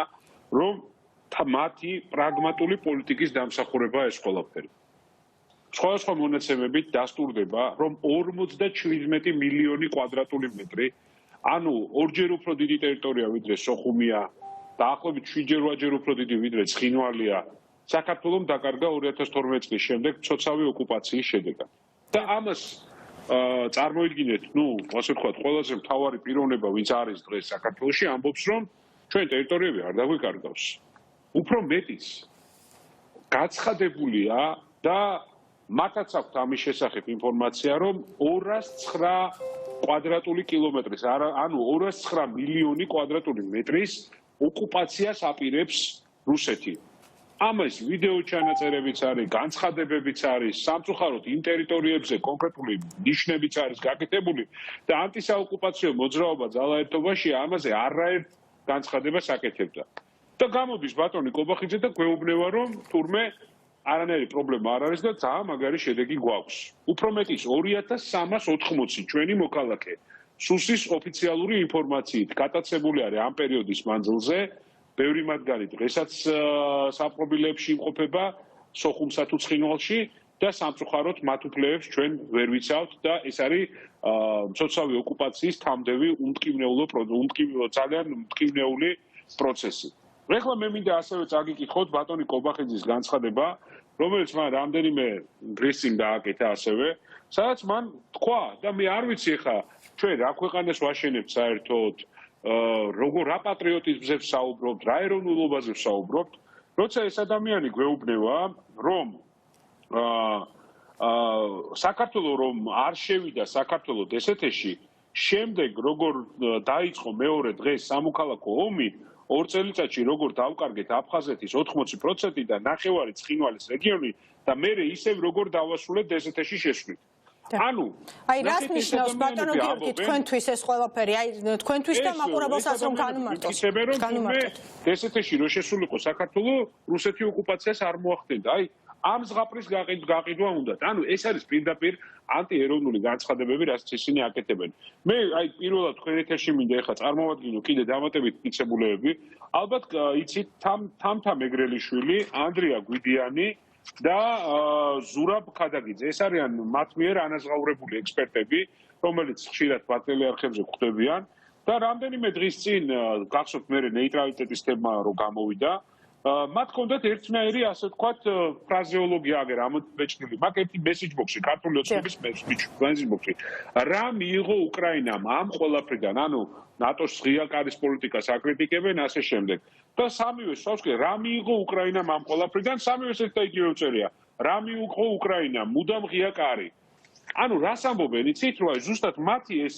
რომ მათი პრაგმატული პოლიტიკის დამსახურება ეს ყველაფერი. სხვადასხვა მონაცემებით დასტურდება, რომ 57 მილიონი კვადრატული მეტრი, ანუ ორჯერ უფრო დიდი ტერიტორია ვიდრე სოხუმია, დაახლოებით 7-8ჯერ უფრო დიდი ვიდრე ცხინვალია, საქართველოს დაკარგა 2012 წლის შემდეგ მცოცავი ოკუპაციის შედეგად. და ამას წარმოიდგინეთ, ასე ვთქვათ, ყველაზე მთავარი პიროვნება, ვინც არის დღეს საქართველოში, ამბობს, რომ ჩვენ ტერიტორიები არ დაგვიკარგავს. უფრო მეტიც გაცხადებულია და მათაც აქვს ამის შესახებ ინფორმაცია, რომ 209 კვადრატული კილომეტრის, ანუ 209 მილიონი კვადრატული მეტრის ოკუპაციას აპირებს რუსეთი. ამას ვიდეო ჩანაწერებიც არის, განცხადებებიც არის, სამწუხაროდ იმ ტერიტორიებზე კონკრეტული ნიშნებიც არის გაკეთებული და ანტისაოკუპაციო მოძრაობა ძალაერთობაში ამაზე არაერთ განცხადებას აკეთებდა. და გამოდის ბატონი კობახიძე და გვეუბნება, რომ თურმე არანაირი პრობლემა არ არის და ძალიან მაგარი შედეგი გვაქვს. უფრო მეტიც 2380 ჩვენი მოქალაქე სუსის ოფიციალური ინფორმაციით გატაცებული არის ამ პერიოდის მანძილზე, ბევრი მათგანი დღესაც საპყრობილეებში იმყოფება სოხუმსა თუ ცხინვალში და სამწუხაროდ მათ უფლებებს ჩვენ ვერ ვიცავთ და ეს არის მცოცავი ოკუპაციის თამდევი ძალიან მტკივნეული პროცესი. ეხლა მე მინდა ასევე წაგიკითხოთ ბატონი კობახიძის განცხადება, რომელიც მან რამდენიმე დღის წინ დააკეთა ასევე, სადაც მან თქვა და მე არ ვიცი ეხლა ჩვენ რა ქვეყანას ვაშენებთ საერთოდ, რა პატრიოტიზმზე ვსაუბრობთ, რა ეროვნულობაზე ვსაუბრობთ, როცა ეს ადამიანი გვეუბნება, რომ საქართველოს რომ არ შევიდა საქართველოს დსთ-ში, შემდეგ როგორ დაიწყო მეორე დღეს სამოქალაქო ომი, 2 წელიწადში როგორ დავკარგეთ აფხაზეთის 80% და ნახევარი ცხინვალის რეგიონი და მე ისევ როგორ დავასრულეთ დსთ-ში შესვლით. ანუ აი რას ნიშნავს ბატონო გიორგი თქვენთვის ეს ყველაფერი? აი თქვენთვის და მაყურებელსაც რომ განუმარტოს. დსთ-ში რო შესულიყო საქართველოს რუსეთი ოკუპაციას არ მოახდენდა. აი ამ ზღაპრის გაყიდვა უნდათ. ანუ ეს არის პირდაპირ ანტიეროვნული განცხადებები, რაც ისინი აკეთებენ. მე აი პირველად თქვენ ეთერში მინდა ეხლა წარმოვადგინო კიდე დამატებით მტკიცებულებები. ალბათ იცით თამთა მეგრელიშვილი, ანდრია გვიდიანი და ზურაბ ქადაგიძე. ეს არიან მათ მიერ ანაზღაურებული ექსპერტები, რომელიც ხშირად პატრიარქებზე გვხვდებიან და რამდენიმე დღის წინ გახსოვთ მე ნეიტრალიტეტის თემა რო გამოვიდა. მათ ჰქონდათ ერთნაირი, ასე ვთქვათ, ფრაზეოლოგია აგერ ამოჭრილი. მაგ ერთი მესეჯ ბოქსი, ქართული ოცნების მესეჯ ბოქსი. რა მიიღო უკრაინამ ამ ყველაფრიდან? ანუ ნატოს ღია კარის პოლიტიკას აკრიტიკებენ ასე შემდეგ. და სამივე სწორს კი რა მიიღო უკრაინამ ამ ყველაფრიდან? სამივეს ერთ და იგივე უწერია. რა მიიღო უკრაინამ? მუდამ ღია კარი. ანუ რას ამბობენ? იცით, რომ ზუსტად მათი ეს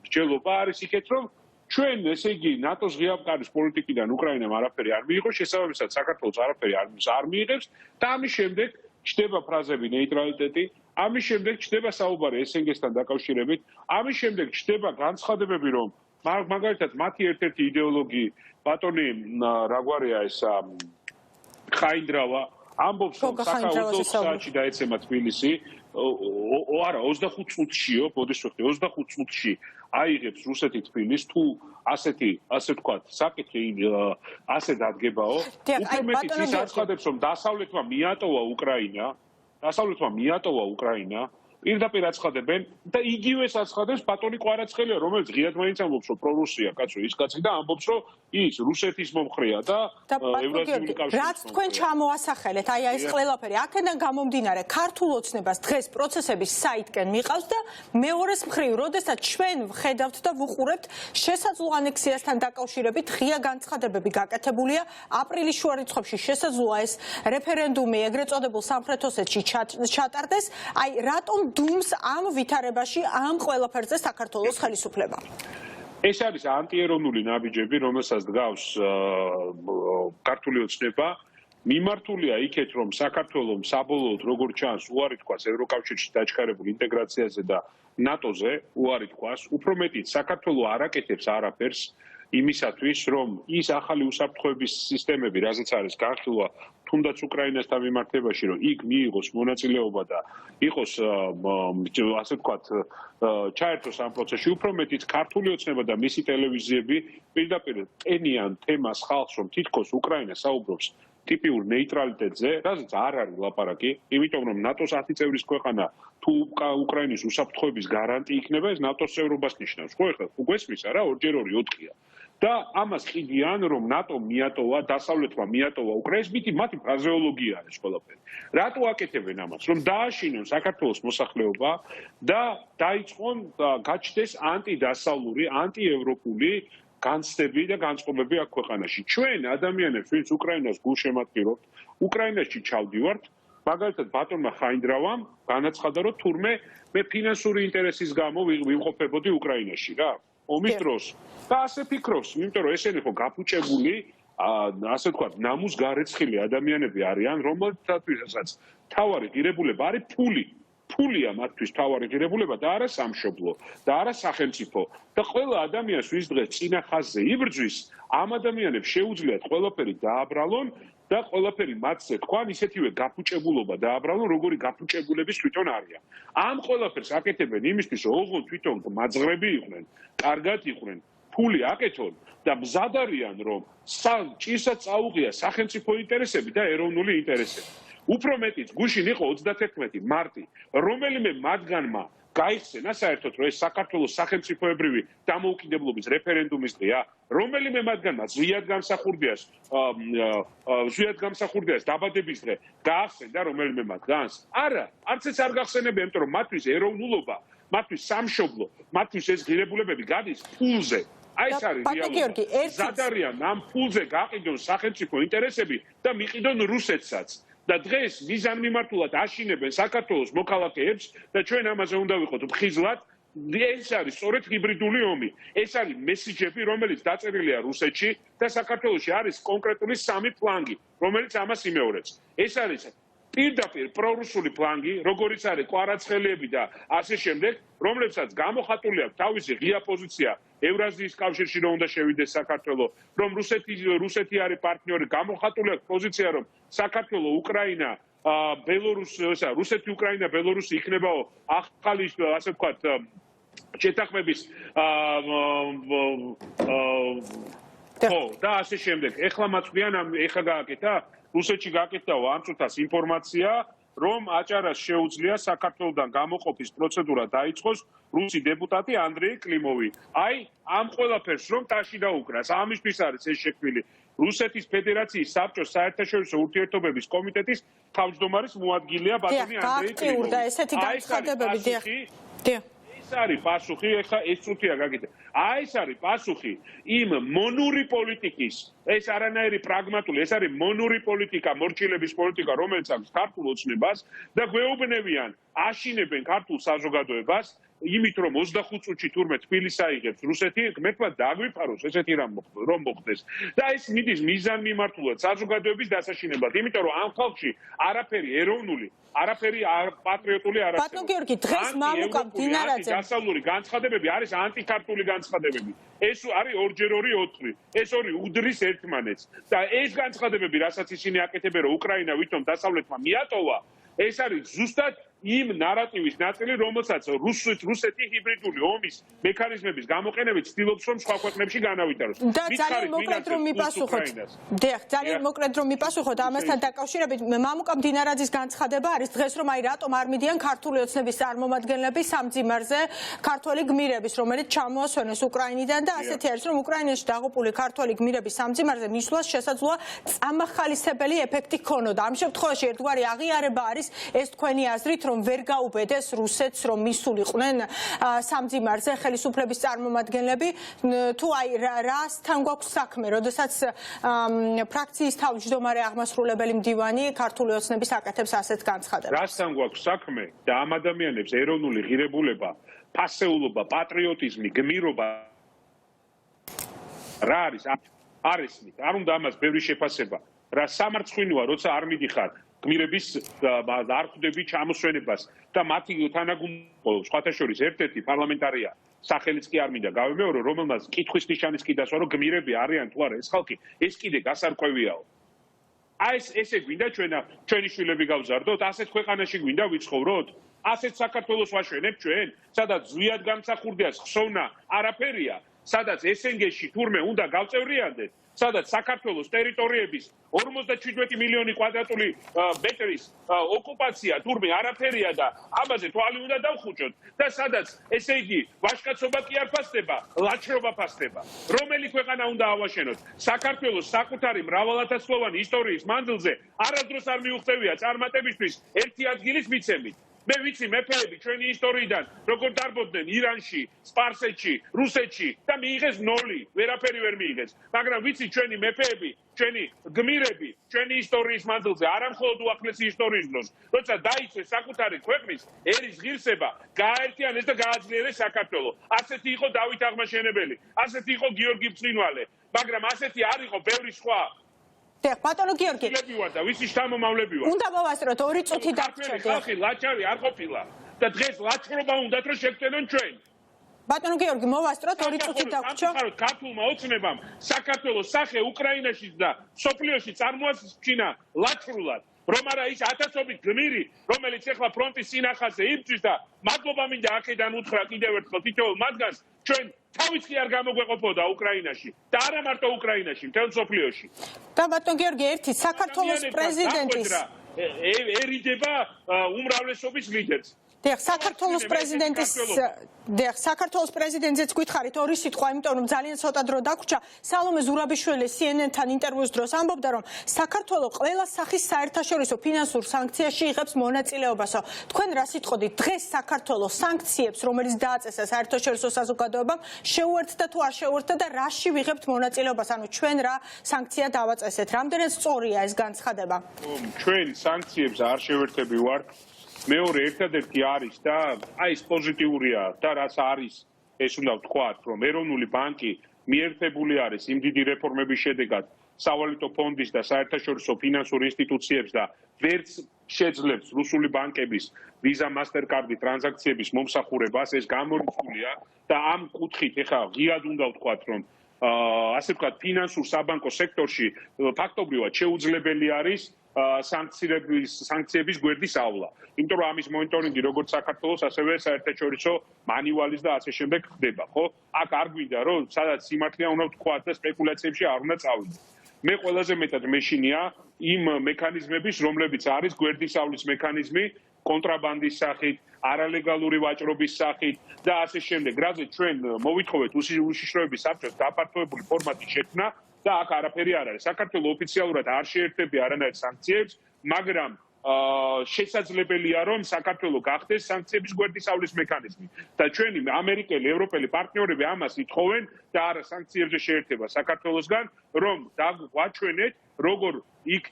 მსჯელობა არის იქეთ, რომ ჩვენ ესე იგი ნატოს ღია კარის პოლიტიკიდან უკრაინამ არაფერი არ მიიღო, შესაბამისად საქართველოს არაფერი არ მიიღებს და ამის შემდეგ ჩდება ფრაზები ნეიტრალიტეტი, ამის შემდეგ ჩდება საუბარი SNG-სთან დაკავშირებით, ამის შემდეგ ჩდება განცხადებები, რომ მაგალითად მათი ერთ-ერთი იდეოლოგი ბატონი რა გვარია ეს ხაინდრავა ამბობს, რომ 24 საათში დაეცემა თბილისი არა 25 წუთშიო, მოდის ვიხდი 25 წუთში აიღებს რუსეთი თბილისს თუ ასე ვთქვათ, საკითხი ასე დადგებაო, უფრო მეტიც ის აცხადებს, რომ დასავლეთმა მიატოვა უკრაინა, პირდაპირ აცხადებენ და იგივეს აცხადებს ბატონი კვარაცხელია, რომელიც ღიად მაინც ამბობს, რომ პრორუსია კაცო ის კაცი და ამბობს, რომ ის რუსეთის მომხრეა და ევრაზიული კავშირის. რაც თქვენ ჩამოასახელეთ, აი ეს ყველაფერი, აქედან გამომდინარე, ქართულ ოცნებას დღეს პროცესების საიტკენ მიყავს და მეორეს მხრივ, როდესაც ჩვენ ვხედავთ და ვუყურებთ შესაძლო ანექსიასთან დაკავშირებით ღია განცხადებები გაკეთებულია, აპრილის შუა რიცხვებში შესაძლოა ეს რეფერენდუმი ეგრეთ წოდებულ სამხრეთ ოსეთში ჩატარდეს, აი რატომ დუმს ამ ვითარებაში ამ ყველაფერზე საქართველოს ხელისუფლება. ეს არის ანტიეროვნული ნაბიჯები, რომელსაც დგავს ქართული ოცნება. მიმართულია იქეთ, რომ საქართველოს საბოლოოდ როგორ ჩანს უარი თქვას ევროკავშირში დაჩქარებულ ინტეგრაციაზე და ნატოზე, უარი თქვას, უფრო მეტიც საქართველოს არ აკეთებს არაფერს იმისათვის, რომ ის ახალი უსაფრთხოების სისტემები, რაზეც არის განხილვა თუნდაც უკრაინასთან მიმართებაში, რომ იქ მიიღოს მონაწილეობა და იყოს ასე ვთქვათ, ჩაერთოს ამ პროცესში, უფრო მეტიც ქართული ოცნება და მისი ტელევიზიები პირდაპირ ტენიან თემას ხალხს, რომ თითქოს უკრაინა საუბრობს ტიპიურ ნეიტრალიტეტზე, რაზეც არ არის ლაპარაკი, იმიტომ რომ ნატოს 10 წევრის ქვეყანა თუ უკრაინის უსაფრთხოების გარანტი იქნება, ეს ნატოს წევრობას ნიშნავს. ხო, ეხლა გვესმის არა, 2x2 4-ია. და ამას ყიდიან, რომ ნატო მიატოვა, დასავლეთმა მიატოვა უკრაინას, მათი ფრაზეოლოგია არის ყველაფერი. რატო აკეთებენ ამას? რომ დააშინონ საქართველოს მოსახლეობა და დაიწყონ გაჩნდეს ანტიდასავლური, ანტიევროპული განცდები და განწყობები აქ ქვეყანაში. ჩვენ ადამიანებს, ვინც უკრაინას გულშემატკივრობთ, უკრაინაში ჩავდივართ, მაგალითად ბატონმა ხაინდრავამ განაცხადა, რომ თურმე მე ფინანსური ინტერესის გამო ვიმყოფებოდი უკრაინაში რა. ომის დროს და ასე ფიქრობს, იმიტომ რომ ესენი ხო გაფუჭებული, ასე ვთქვათ, ნამუს გარეცხილი ადამიანები არიან, რომელთაც თავარი ღირებულება არის ფული. ფულია მათთვის თავარი ღირებულება და არა სამშობლო და არა სახელმწიფო. და ყველა ადამიანს, ვის დღეს წინა ხაზზე იბრძვის, ამ ადამიანებს შეუძლიათ ყველაფერი დააბრალონ და ყველაფერი მათზე თქვან ისეთივე გაფუჭებულობა დააბრალონ, როგორი გაფუჭებულების თვითონ არიან. ამ ყველაფერს აკეთებენ იმისთვის, რომ ოღონდ თვითონ მაძღრები იყვნენ, კარგად იყვნენ, ფული აკეთონ და მზად არიან, რომ ჭირსაც წაუღია სახელმწიფო ინტერესები და ეროვნული ინტერესები. უფრო მეტიც გუშინ იყო 31 მარტი, რომელიმე მათგანმა გაიხსენა საერთოდ, რომ ეს საქართველოს სახელმწიფოებრივი დამოუკიდებლობის რეფერენდუმის დღეა, რომელიმე მათგანმა ზვიად გამსახურდიას დაბადების დღე გაახსენდა რომელიმე მათგანს? არა, არც ეს არ გახსენებია, იმიტომ რომ მათთვის ეროვნულობა, მათთვის სამშობლო, მათთვის ეს ღირებულებები გადის ფულზე. აი ეს არის რეალობა. ზადარიან ამ ფულზე გაყიდონ სახელმწიფო ინტერესები და მიყიდონ რუსეთსაც. და დღეს მიზანმიმართულად აშინებენ საქართველოს მოქალაქეებს და ჩვენ ამაზე უნდა ვიყოთ მხიზლად. ეს არის სწორედ ჰიბრიდული ომი. ეს არის მესიჯები, რომელიც დაწერილია რუსეთში და საქართველოში არის კონკრეტული 3 ფლანგი, რომელიც ამას იმეორებს. ეს არის პირდაპირ პრორუსული ფლანგი, როგორიც არის კვარაცხელიები და ასე შემდეგ, რომლებსაც გამოხატული აქვს თავისი ღია პოზიცია ევრაზიის კავშირში, რომ უნდა შევიდეს საქართველო, რომ რუსეთი არის პარტნიორი, გამოხატული აქვს პოზიცია, რომ საქართველო, უკრაინა, რუსეთი, უკრაინა, ბელორუსი იქნებაო ახალი, ასე ვთქვათ, შეთანხმების ხო და ასე შემდეგ. ეხლა მაწვდიან, ეხლა გააკეთა რუსეთში გააკეთდაო ამ წუთას ინფორმაცია, რომ აჭარას შეუძლია საქართველოსთან გამოყოფის პროცედურა დაიწყოს რუსი დეპუტატი ანდრეი კლიმოვი. აი, ამ ყველაფერს რომ ტაში დაუკრას, ამისთვის არის ეს შექმნილი რუსეთის ფედერაციის საბჭოს საერთაშორისო ურთიერთობების კომიტეტის თავმჯდომარის მოადგილეა ბატონი ანდრეი კლიმოვი. და ესეთი განცხადებები, დიახ. ეს არის პასუხი, ეხლა ეს წუთია გაგიდე. აი ეს არის პასუხი იმ მონური პოლიტიკის, ეს არანაირი პრაგმატული, ეს არის მონური პოლიტიკა, მორჩილების პოლიტიკა, რომელიც აქვს ქართულ ოცნებას და გვეუბნებიან, აშინებენ ქართულ საზოგადოებას, იმით რომ 25 წუთში თურმე თბილისს აიღებს რუსეთი, გმეთმა დაგვიფაროს ესეთი რამ მოხდეს. და ეს მიდის მიზანმიმართულად საზოგადოების დასაშინებლად, იმიტომ რომ ამ ხალხში არაფერი ეროვნული, არაფერი პატრიოტული არ არსებობს. ბატონ გიორგი, დღეს მამუკა დინარაძე დასავლური განცხადებები არის ანტიქართული განცხადებები. ეს არის 2x2 4. ეს ორი უდრის ერთმანეთს. და ეს განცხადებები, რასაც ისინი აკეთებენ, რომ უკრაინა ვითომ დასავლეთმა მიატოვა, ეს არის ზუსტად იმ ნარატივის ნაწილი, რომელსაც რუსეთი ჰიბრიდული ომის მექანიზმების გამოყენებით ცდილობს, რომ სხვა ქვეყნებში განავითაროს. და ძალიან მოკლედ რომ მიპასუხოთ. ძალიან მოკლედ რომ მიპასუხოთ ამასთან დაკავშირებით, მამუკა მდინარაძის განცხადება არის დღეს, რომ აი რატომ არ მიდიან ქართული ოცნების წარმომადგენლები სამძიმარზე ქართველი გმირების, რომელიც ჩამოასვენეს უკრაინიდან და ასეთი არის, რომ უკრაინაში დაღუპული ქართველი გმირების სამძიმარზე მისვლას შესაძლოა წამახალისებელი ეფექტი ჰქონოდა. ამ შემთხვევაში ერთგვარი აღიარება არის ეს თქვენი აზრით, რომ ვერ გაუბედეს რუსეთს, რომ მისულიყვნენ სამძიმარზე ხელისუფლების წარმომადგენლები, თუ აი რასთან გვაქვს საქმე, როდესაც ფრაქციის თავმჯდომარე აღმასრულებელი მდივანი ქართული ოცნების აკეთებს ასეთ განცხადებას. რასთან გვაქვს საქმე და ამ ადამიანებს ეროვნული ღირებულება, ფასეულობა, პატრიოტიზმი, გმირობა რა არის? არ ესმით, არ უნდა ამას ბევრი შეფასება. რა სამარცხვინოა, როცა არ მიდიხარ გმირების არ ხვდები ჩამოსვენებას და მათი თანაგუნდო სხვათა შორის ერთ-ერთი პარლამენტარია სახელიც კი არ მინდა გავიმეორო, რომელმაც კითხვის ნიშანის კი დასვა, რომ გმირები არიან თუ არა ეს ხალხი, ეს კიდე გასარკვევიაო. აი ესე გვინდა ჩვენი შვილები გავზარდოთ, ასეთ ქვეყანაში გვინდა ვიცხოვროთ? ასეთ საქართველოს ვაშვენებ ჩვენ, სადაც ზვიად გამსახურდიას ხსოვნა არაფერია, სადაც ესენგეში თურმე უნდა გავწევრიანდეთ, სადაც საქართველოს ტერიტორიების 57 მილიონი კვადრატული მეტრის ოკუპაცია თურმე არაფერია და ამაზე თვალი უნდა დავხუჭოთ და სადაც ესე იგი ვაჟკაცობა კი არ ფასდება, ლაჩრობა ფასდება. რომელი ქვეყანა უნდა ავაშენოთ? საქართველოს საკუთარი მრავალათასწლოვანი ისტორიის მანძილზე არასდროს არ მიუღწევია წარმატებისთვის ერთი ადგილის მიცემით. მე ვიცი მეფეები ჩვენი ისტორიიდან როგორ დარბოდნენ ირანში, სპარსეთში, რუსეთში და მიიღეს 0, ვერაფერი ვერ მიიღეს. მაგრამ ვიცი ჩვენი მეფეები, ჩვენი გმირები, ჩვენი ისტორიის მანძილზე, არა მხოლოდ უახლესი ისტორიის დროს, როცა დაიცეს საკუთარი ქვეყნის ერის ღირსება, გააერთიანეს და გააძლიერეს საქართველო. ასეთი იყო დავით აღმაშენებელი, ასეთი იყო გიორგი ბრწყინვალე, მაგრამ ასეთი არ იყო ბევრი სხვა. ბატონო გიორგი, და ვიცი შთამომავლები ვარ. უნდა მოვასწროთ 2 წუთი დაგვრჩათ. ხალხი ლაჩარი არ ყოფილა და დღეს ლაჩრობა უნდათ რომ შეგწენონ ჩვენ. ბატონო გიორგი, მოვასწროთ 2 წუთი დაგვრჩათ. ქართულმა ოცნებამ საქართველოს სახე უკრაინაში და სოფლიოში წარმოაჩინა ლაჩრულად. რომ არა ის ათასობით გმირი, რომელიც ახლა ფრონტის სინახაზე იბრძვის და მადლობა მინდა აქედან უთხრა კიდევ ერთხელ თითოეულ მათგანს, ჩვენ თავიც კი არ გამოგვეყოფოდა უკრაინაში და არა მარტო უკრაინაში, მთელ მსოფლიოში. და ბატონ გიორგი, ერთი საქართველოს პრეზიდენტის ერიდება უმრავლესობის ლიდერს. საქართველოს პრეზიდენტზეც გითხარით 2 სიტყვა, იმიტომ რომ ძალიან ცოტა დრო დაგვრჩა. სალომე ზურაბიშვილი CNN-თან ინტერვიუს დროს ამბობდა, რომ საქართველო ყველა სახის საერთაშორისო ფინანსურ სანქციაში იღებს მონაწილეობასო. თქვენ რა სიტყოდით? დღეს საქართველოს სანქციებს, რომელიც დააწესა საერთაშორისო საზოგადოებამ, შეუერთდა თუ არ შეუერთდა და რაში ვიღებთ მონაწილეობას? ანუ ჩვენ რა სანქცია დავაწესეთ? რამდენად სწორია ეს განცხადება? ჩვენ სანქციებს არ შევერთები ვართ. მეორე ერთადერთი არის და აი ეს პოზიტიურია და რაც არის ეს უნდა ვთქვათ, რომ ეროვნული ბანკი მიერთებული არის იმ დიდი რეფორმების შედეგად სავალუტო ფონდის და საერთაშორისო ფინანსურ ინსტიტუციებს და ვერც შეძლებს რუსული ბანკების ვიზა მასტერკარდი ტრანზაქციების მომსახურებას, ეს გამორიცხულია და ამ კუთხით ეხლა ღიად უნდა ვთქვათ, რომ ასე ვთქვათ, ფინანსურ საბანკო სექტორში ფაქტობრივად შეუძლებელი არის სანქციების გვერდის ავლა. იმიტომ რომ ამის მონიტორინგი როგორც საქართველოს, ასევე საერთაშორისო მანივალის და ასე შემდეგ ხდება, ხო? აქ არ გვინდა რომ სადაც სიმართლეა უნდა ვთქვათ და სპეკულაციებში არ უნდა წავიდეთ. მე ყველაზე მეტად მეშინია იმ მექანიზმების, რომლებიც არის გვერდის ავლის მექანიზმი, კონტრაბანდის სახით, არალეგალური ვაჭრობის სახით და ასე შემდეგ. რაზე ჩვენ მოვითხოვეთ უშიშროების საბჭოს გაფართოებული ფორმატი შექმნა და აქ არაფერი არ არის. საქართველოს ოფიციალურად არ შეერთებია არანაირ სანქციებს, მაგრამ შესაძლებელია რომ საქართველოს გახდეს სანქციების გვერდის ავლის მექანიზმი და ჩვენი ამერიკელი, ევროპელი პარტნიორები ამას ითხოვენ და არა სანქციებზე შეერთება საქართველოსგან, რომ დაგვაჩვენეთ როგორ იქ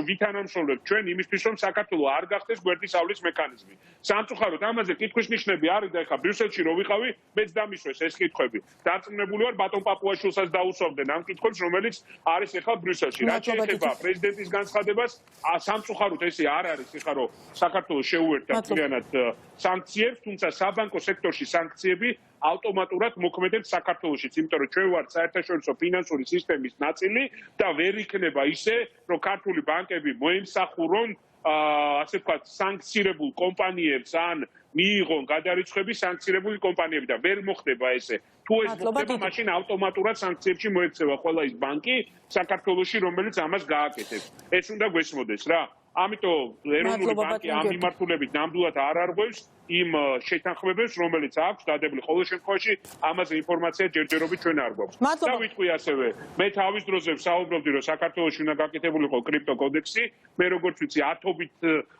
ვითანამშრომლობთ ჩვენ იმისთვის რომ საქართველოს არ გახდეს გვერდის ავლის მექანიზმი. სამწუხაროდ ამაზე კითხვის ნიშნები არის და ეხლა ბრიუსელში რო ვიყავი, მეც დამისვეს ეს კითხვები. დარწმუნებული ვარ ბატონ პაპუაშვილსაც დაუსვამდნენ ამ კითხვებს, რომელიც არის ეხლა ბრიუსელში. რაც შეეხება პრეზიდენტის განცხადებას, სამწუხაროდ ესე არ არის ეხლა რომ საქართველოს შეუერთდა მთლიანად სანქციებს, თუმცა საბანკო სექტორში სანქციები ავტომატურად მოქმედებს საქართველოშიც, იმიტომ რომ ჩვენ ვართ საერთაშორისო ფინანსური სისტემის ნაწილი და ვერ იქნება ისე, რომ ქართული ბანკები მოემსახურონ ასე ვთქვათ, სანქცირებულ კომპანიებს ან მიიღონ გადარიცხვები სანქცირებული კომპანიები და ვერ მოხდება ესე. თუ ეს მოხდება, მაშინ ავტომატურად სანქციებში მოექცევა ყველა ის ბანკი საქართველოში, რომელიც ამას გააკეთებს. ეს უნდა გვესმოდეს რა. ამიტომ ეროვნული ბანკი ამ მიმართულებით ნამდვილად არ არღვევს იმ შეთანხმებებს, რომელიც აქვს დადებული. ყოველ შემთხვევაში ამაზე ინფორმაცია ჯერჯერობით ჩვენ არ გვაქვს. და ვიტყვი ასევე, მე თავის დროზე ვსაუბრობდი, რომ საქართველოში უნდა გაკეთებულიყო კრიპტო კოდექსი. მე როგორც ვიცი,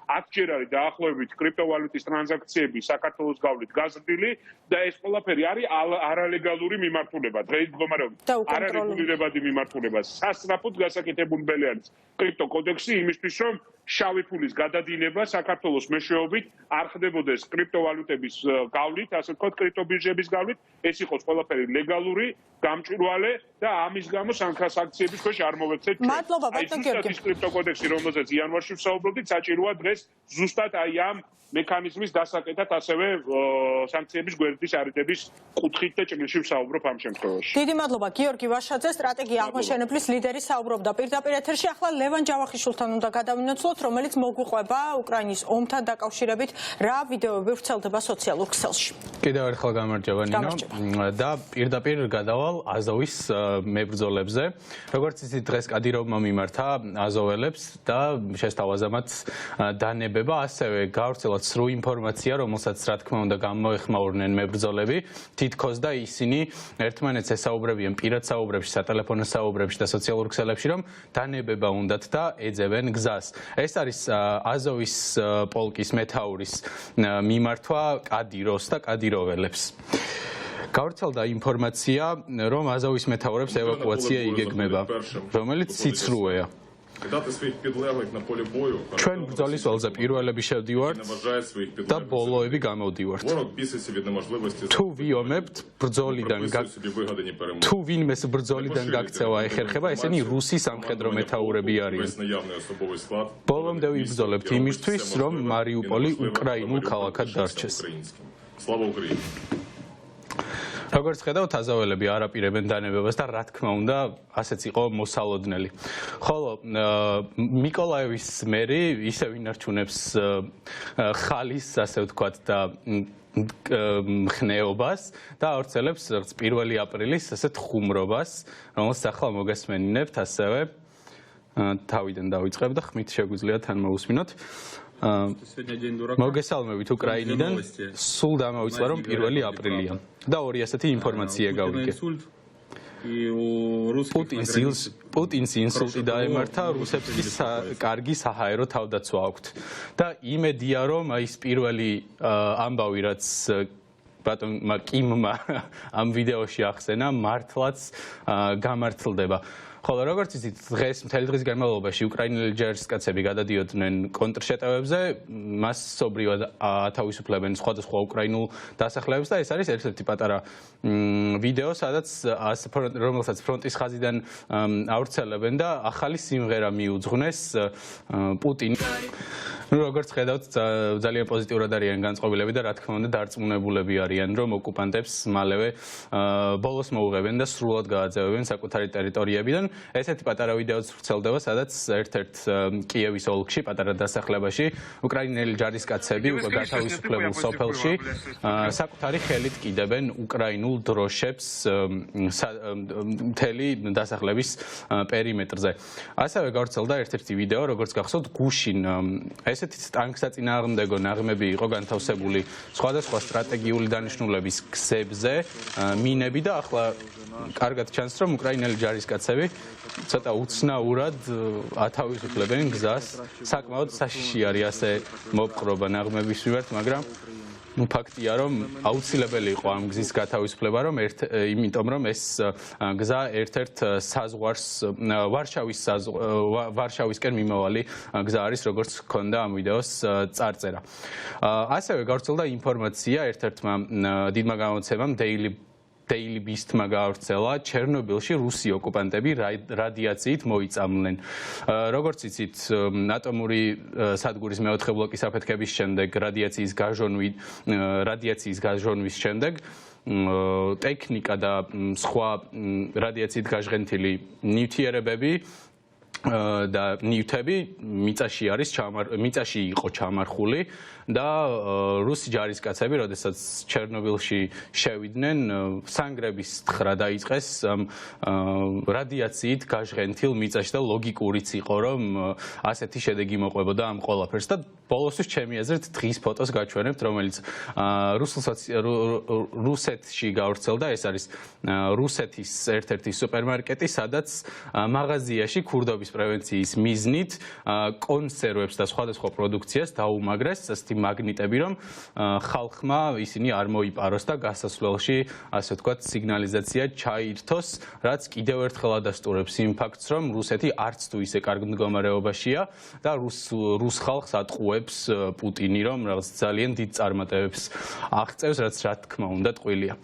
10-ჯერ არის დაახლოებით კრიპტოვალუტის ტრანზაქციები საქართველოს გავლით გაზრდილი და ეს ყველაფერი არის არალეგალური მიმართულება. დღეს მდგომარეობით არარეგულირებადი მიმართულება. სასწრაფოდ გასაკეთებული არის კრიპტო კოდექსი იმისთვის, რომ შავი ფულის გადადინება საქართველოს მეშვეობით არ ხდებოდეს კრიპტოვალუტების გავლით, ასე ვთქვათ, კრიპტობირჟების გავლით, ეს იყოს ყველაფერი ლეგალური, გამჭვირვალე და ამის გამო სანქციების ქვეშ არ მოვექცეთ ჩვენ. მადლობა, ბატონ გიორგი. ეს კრიპტო კოდექსი, რომელზეც იანვარში ვსაუბრობდით, საჭიროა დღეს ზუსტად აი ამ მექანიზმის დასაკეთად ასევე სანქციების გვერდის არიდების კუთხით და ჭრილში ვსაუბრობ ამ შემთხვევაში. დიდი მადლობა გიორგი ვაშაძე, სტრატეგია აღმაშენებლის ლიდერი საუბრობდა პირდაპირ ეთერში. ახლა ლევან ჯავახიშვილთან უნდა გადავინაცვლოთ, რომელიც მოგვიყვება უკრაინის ომთან დაკავშირებით, რა ვიდეოები ვრცელდება სოციალურ ქსელში. კიდევ ერთხელ გამარჯობა ნინო და პირდაპირ გადავალ აზოვის მებრძოლებზე. როგორც იცით, დღეს კადიროვმა მიმართა აზოველებს და შესთავაზამაც დანებება, ასევე გავრცელა სრულ ინფორმაცია, რომელსაც რა თქმა უნდა გამოეხმაურნენ მებრძოლები, თითქოს და ისინი ერთმანეთს ესაუბრებიან პირად საუბრებში, სატელეფონო საუბრებში და სოციალურ ქსელებში, რომ დანებება უნდათ და ეძებენ გზას. ეს არის აზოვის პოლკის მეთაურის მიმართვა კადიროს და კადიროველებს. გავრცელდა ინფორმაცია, რომ აზოვის მეთაურებს ევაკუაცია იგეგმება, რომელიც სიცრუეა. ჩვენ ბრძოლის ველზე პირველები შევდივართ და ბოლოები გამოვდივართ. თუ ვიომებთ ბრძოლიდან თუ ვინმეს ბრძოლიდან გაქცევა ეხერხება, ესენი რუსი სამხედრო მეთაურები არიან. ბოლომდე ვიბრძოლებთ იმისთვის, რომ მარიუპოლი უკრაინულ ქალაქად დარჩეს. როგორც ხედავთ, აზოველები არ აპირებენ დანებებას და რა თქმა უნდა, ასეც იყო მოსალოდნელი. ხოლო მიკოლაევის მერი ისევ ინარჩუნებს ხალის, ასე ვთქვათ, და მხნეობას და ავრცელებს 1 აპრილის ასეთ ხუმრობას, რომელსაც ახლა მოგესმენინებთ, ასევე თავიდან დავიწყებ და ხმით შეგვიძლია თან მოусმინოთ. მოგესალმებით უკრაინიდან, სულ დამოვიწყდა, რომ 1 აპრილია და ორი ასეთი ინფორმაცია გავიგე. პუტინს ინსულტი დაემართა, რუსებს კი კარგი საჰაერო თავდაცვა აქვთ. და იმედია, რომ აი ეს პირველი ამბავი, რაც ბატონმა კიმმა ამ ვიდეოში ახსენა, მართლაც გამართლდება. ხოლო როგორც იცით, დღეს მთელი დღის განმავლობაში უკრაინელი ჯარისკაცები გადადიოდნენ კონტრშეტევებზე, მასობრივად ათავისუფლებენ სხვადასხვა უკრაინულ დასახლებებს და ეს არის ერთ-ერთი პატარა ვიდეო, რომელსაც ფრონტის ხაზიდან ავრცელებენ და ახალი სიმღერა მიუძღვნეს პუტინი. როგორც ხედავთ, ძალიან პოზიტიურად არიან განწყობილები და რა თქმა უნდა დარწმუნებულები არიან, რომ ოკუპანტებს მალევე ბოლოს მოუღებენ და სრულად გააძევებენ საკუთარი ტერიტორიებიდან. ესეთი პატარა ვიდეოც ვრცელდება, სადაც ერთ-ერთ კიევის ოლქში, პატარა დასახლებაში, უკრაინელი ჯარისკაცები გათავისუფლებულ სოფელში საკუთარი ხელით კიდებენ უკრაინულ დროშებს მთელი დასახლების პერიმეტრზე. ასევე გავრცელდა ერთ-ერთი ვიდეო, როგორც გახსოვთ, გუშინ ესეთი ტანკსაწინააღმდეგო ნაღმები იყო განთავსებული სხვადასხვა სტრატეგიული დანიშნულების გზებზე, მინები და ახლა კარგად ჩანს, რომ უკრაინელი ჯარისკაცები ცოტა უცნაურად ათავისუფლებენ გზას. საკმაოდ საშიში არის ასე მოპყრობა ნაღმების მიმართ, მაგრამ ფაქტია, რომ აუცილებელი იყო ამ გზის გათავისუფლება, იმიტომ რომ ეს გზა ერთ-ერთ საზღვარს ვარშავისკენ მიმავალი გზა არის, როგორც ჰქონდა ამ ვიდეოს წარწერა. ასევე გავრცელდა ინფორმაცია ერთ-ერთმა დიდმა გამოცემამ Daily Beast-მა გაავრცელა, ჩერნობილში რუსი ოკუპანტები რადიაციით მოიწამნენ. როგორც იცით, ატომური სადგურის მეოთხე ბლოკის აფეთქების შემდეგ, რადიაციის გაჟონვის შემდეგ, ტექნიკა და სხვა რადიაციით გაჟღენთილი ნივთიერებები და ნივთები მიწაში იყო ჩამარხული და რუსი ჯარისკაცები, როდესაც ჩერნობილში შევიდნენ, სანგრების თხრა დაიწყეს რადიაციით გაჟღენთილ მიწაში და ლოგიკურიც იყო, რომ ასეთი შედეგი მოყვებოდა ამ ყველაფერს და ბოლოსთვის ჩემი აზრით დღის ფოტოს გაჩვენებთ, რომელიც რუსეთში გავრცელდა, ეს არის რუსეთის ერთ-ერთი სუპერმარკეტი, სადაც მაღაზიაში ქურდობის პრევენციის მიზნით კონსერვებს და სხვადასხვა პროდუქციას დაუმაგრეს ასეთი მაგნიტები, რომ ხალხმა ისინი არ მოიპაროს და გასასვლელში, ასე ვთქვათ, სიგნალიზაცია ჩაირთოს, რაც კიდევ ერთხელ ადასტურებს იმ ფაქტს, რომ რუსეთი არც თუ ისე კარგ მდგომარეობაშია და რუს ხალხს ატყუებს პუტინი, რომ რაღაც ძალიან დიდ წარმატებებს აღწევს, რაც რა თქმა უნდა ტყუილია.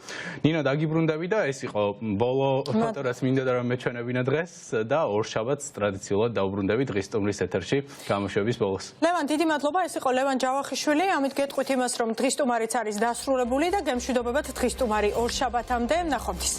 ნინო, დაგიბრუნდები და ეს იყო ბოლო ფოტო, რაც მინდოდა რომ მეჩვენებინა დღეს და ორშაბათს ტრადიციულად დაუბრუნდები დღის სტუმრის ეთერში გამოშვების ბოლოს. ლევან, დიდი მადლობა, ეს იყო ლევან ჯავახიშვილი. ამით გეტყვით იმას, რომ დღის სტუმარიც არის დასრულებული და გემშვიდობებათ დღის სტუმარი ორშაბათამდე. ნახვამდის.